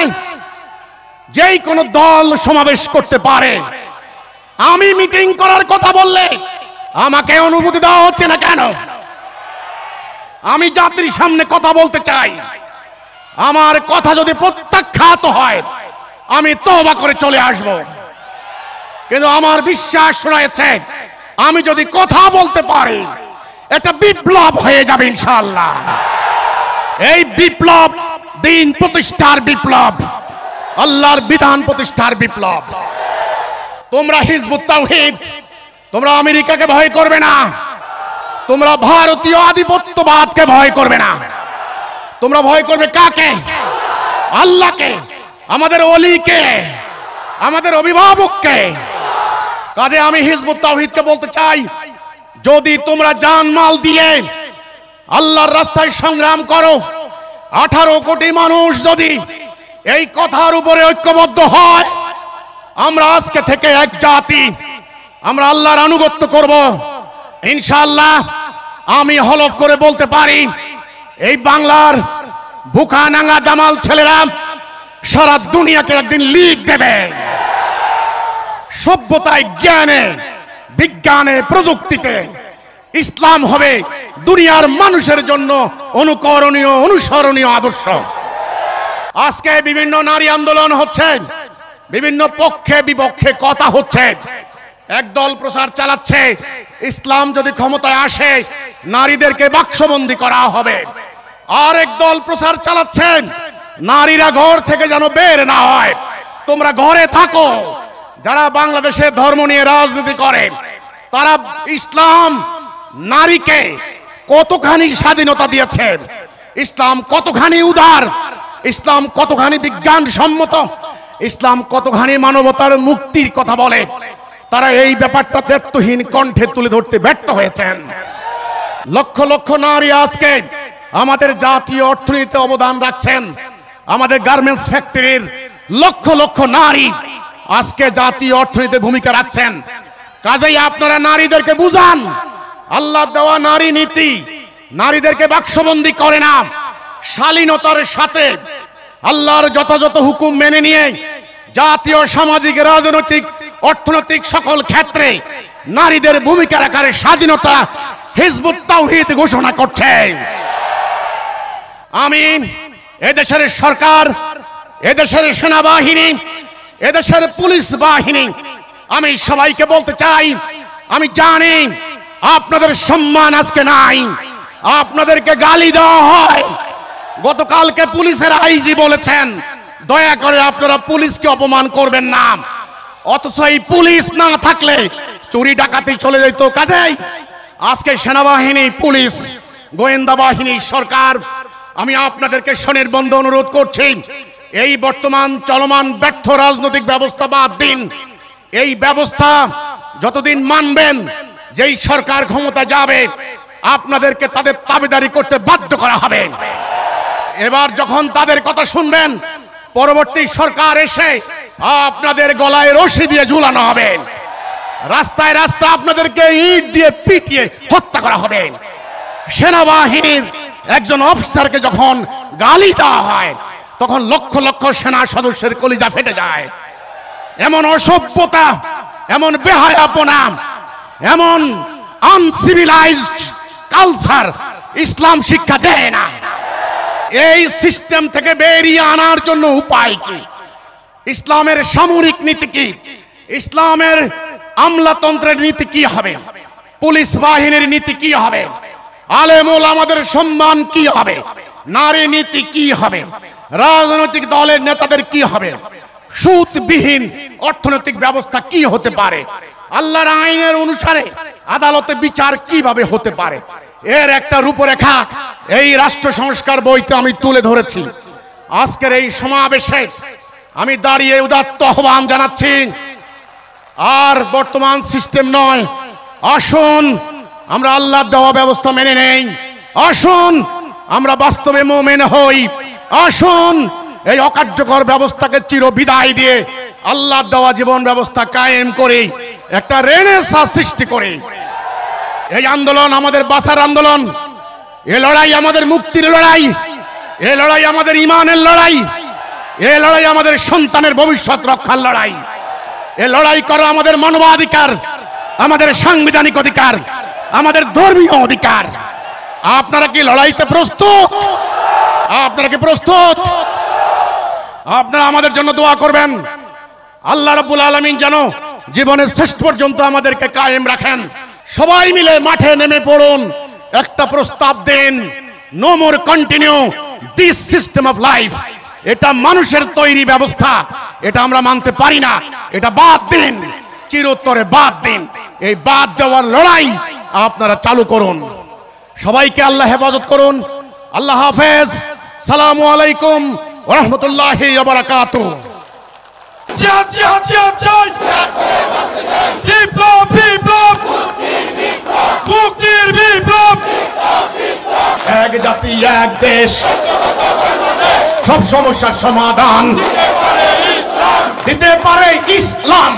যেই কোন দল সমাবেশ করতে পারে, আমি মিটিং করার কথা বললে আমাকে অনুমতি দেওয়া হচ্ছে না কেন? আমি জাতির সামনে কথা বলতে চাই, আমার কথা যদি প্রত্যাখ্যাত হয় আমি তওবা করে চলে আসব। কিন্তু আমার বিশ্বাস রয়েছে আমি যদি কথা বলতে পারি এটা বিপ্লব হয়ে যাবে ইনশাআল্লাহ। এই বিপ্লব দিন প্রতিষ্ঠার বিপ্লব, আল্লাহর বিধান প্রতিষ্ঠার বিপ্লব। তোমরা হিজবুত তাওহীদ, তোমরা আমেরিকাকে ভয় করবে না, তোমরা ভারতীয় আধিপত্যবাদকে ভয় করবে না, তোমরা ভয় করবে কাকে? আল্লাহকে, আমাদের ওলিকে, আমাদের অভিভাবককে। কাজে আমি হিজবুত তাওহীদকে বলতে চাই, যদি তোমরা জানমাল দিয়ে আল্লাহর রাস্তায় সংগ্রাম করো, 18 কোটি মানুষ যদি এই কথার উপরে ঐক্যবদ্ধ হয়, আমরা আজকে থেকে এক জাতি, আমরা আল্লাহর আনুগত্য করব ইনশাআল্লাহ। আমি হলফ করে বলতে পারি এই বাংলার বুকানাঙ্গা জামাল ছেলেরা সারা দুনিয়াকে একদিন লিড দেবে। সভ্যতায়, জ্ঞানে, বিজ্ঞানে, প্রযুক্তিতে ইসলাম হবে দুনিয়ার মানুষের জন্য অনুকরণীয়, অনুসরণীয় আদর্শ। আজকে বিভিন্ন নারী আন্দোলন হচ্ছে, বিভিন্ন পক্ষে বিপক্ষে কথা হচ্ছে। একদল প্রচার চালাচ্ছে ইসলাম যদি ক্ষমতায় আসে নারীদেরকে বাক্সবন্দী করা হবে। আর একদল প্রচার চালাচ্ছেন নারীরা ঘর থেকে যেন বের না হয়, তোমরা ঘরে থাকো। যারা বাংলাদেশে ধর্ম নিয়ে রাজনীতি করে তারা ইসলাম নারীকে কতখানি স্বাধীনতা দিয়েছে, ইসলাম কতখানি উদার, ইসলাম কতখানি বিজ্ঞান সম্মত, ইসলাম কতখানি মানবতার মুক্তির কথা বলে, তারা এই ব্যাপারটা তত্ত্বহীন কণ্ঠে তুলে ধরতে ব্যর্থ হয়েছেন। লক্ষ লক্ষ নারী আজকে আমাদের জাতীয় অর্থনীতিতে অবদান রাখছেন। আমাদের গার্মেন্টস ফ্যাক্টরির লক্ষ লক্ষ নারী আজকে জাতীয় অর্থনীতিতে ভূমিকা রাখছেন। কাজেই আপনারা নারীদেরকে বুঝান, আল্লাহ দেওয়া নারী নীতি নারীদেরকে বাক্সবন্দী করে না। শালীনতার সাথে আল্লাহর যথাযথ হুকুম মেনে নিয়ে জাতীয়, সামাজিক, রাজনৈতিক, অর্থনৈতিক সকল ক্ষেত্রে নারীদের ভূমিকা রাখার স্বাধীনতা হিজবুত তাওহীদ ঘোষণা করছে। আমি এদেশের সরকার, এদেশের সেনাবাহিনী, এদেশের পুলিশ বাহিনী, আমি সবাইকে বলতে চাই, আমি জানি আপনাদের সম্মান আজকে নাই, আপনাদেরকে গালি দেওয়া হয়। গতকালকে পুলিশের আইজি বলেছেন দয়া করে আপনারা পুলিশকে অপমান করবেন না, অথচ এই পুলিশ না থাকলে চুরি ডাকাতি চলে যেত। কাজেই আজকে সেনাবাহিনী, পুলিশ, গোয়েন্দা বাহিনী, সরকার, আমি আপনাদেরকে স্বনির্বন্ধ অনুরোধ করছি, এই বর্তমান চলমান ব্যর্থ রাজনৈতিক ব্যবস্থা বাদ দিন। এই ব্যবস্থা যতদিন মানবেন, যেই সরকার ক্ষমতা যাবে আপনাদেরকে তাদের তাবেদারি করতে বাধ্য করা হবে। এবার যখন তাদের কথা শুনবেন, পরবর্তী সরকার এসে আপনাদের গলায় রশি দিয়ে ঝুলানো হবে, রাস্তায় রাস্তায় আপনাদেরকে ইট দিয়ে পিটিয়ে হত্যা করা হবে। সেনাবাহিনীর একজন অফিসারকে যখন গালি দেওয়া হয় তখন লক্ষ লক্ষ সেনা সদস্যের কলিজা ফেটে যায়। এমন অসভ্যতা, এমন বেহায়াপনা, এমন আনসিভিলাইজড কালচার ইসলাম শিক্ষা দেয় না। এই সিস্টেম থেকে বেরিয়ে আনার জন্য উপায় কি? ইসলামের সামরিক নীতি কি? ইসলামের আমলাতন্ত্রের নীতি কি হবে? পুলিশ বাহিনীর নীতি কি হবে? আলেম ওলামাদের সম্মান কি হবে? নারী নীতি কি হবে? রাজনৈতিক দলের নেতাদের কি হবে? সুদবিহীন অর্থনৈতিক ব্যবস্থা কি হতে পারে? আল্লাহর আইনের অনুসারে আদালতে বিচার কিভাবে হতে পারে? এর একটা রূপরেখা এই রাষ্ট্র সংস্কার বইতে আমি তুলে ধরেছি। আজকের এই সমাবেশে আমি দাঁড়িয়ে উদাত্ত আহ্বান জানাচ্ছি, আর বর্তমান সিস্টেম নয়, আসুন আমরা আল্লাহর দেওয়া ব্যবস্থা মেনে নেই, আসুন আমরা বাস্তবে মুমিন হই, আসুন এই অকার্যকর ব্যবস্থাকে চির বিদায় দিয়ে আল্লাহর দেওয়া জীবন ব্যবস্থা কায়েম করে একটা রেনেসাঁ সৃষ্টি করে। এই আন্দোলন আমাদের বাঁচার আন্দোলন, এই লড়াই আমাদের মুক্তির লড়াই, এই লড়াই আমাদের ঈমানের লড়াই, এই লড়াই আমাদের সন্তানের ভবিষ্যৎ রক্ষার লড়াই, এই লড়াই করা আমাদের মানবাধিকার, আমাদের সাংবিধানিক অধিকার, আমাদের ধর্মীয় অধিকার। আপনারা কি লড়াইতে প্রস্তুত? আপনারা কি প্রস্তুত? আপনারা আমাদের জন্য দোয়া করবেন, আল্লাহ রাব্বুল আলামিন যেন জীবনের শেষ পর্যন্ত আমাদেরকে কায়েম রাখেন। সবাই মিলে মাঠে নেমে পড়ুন, একটা প্রস্তাব দেন, no more continue this system of life. এটা মানুষের তৈরি ব্যবস্থা, এটা আমরা মানতে পারি না, এটা বাদ দিন, চিরতরে বাদ দিন। এই বাদ দেওয়ার লড়াই আপনারা চালু করুন। সবাইকে আল্লাহ হেফাজত করুন। আল্লাহ হাফেজ। সালামু আলাইকুম ওয়া রাহমাতুল্লাহি ওয়া বারাকাতুহু। জিহাদ জিহাদ জিহাদ চাই, বিপ্লব বিপ্লব, মুক্তির বিপ্লব। এক জাতি এক দেশ, সব সমস্যার সমাধান দিতে পারে ইসলাম।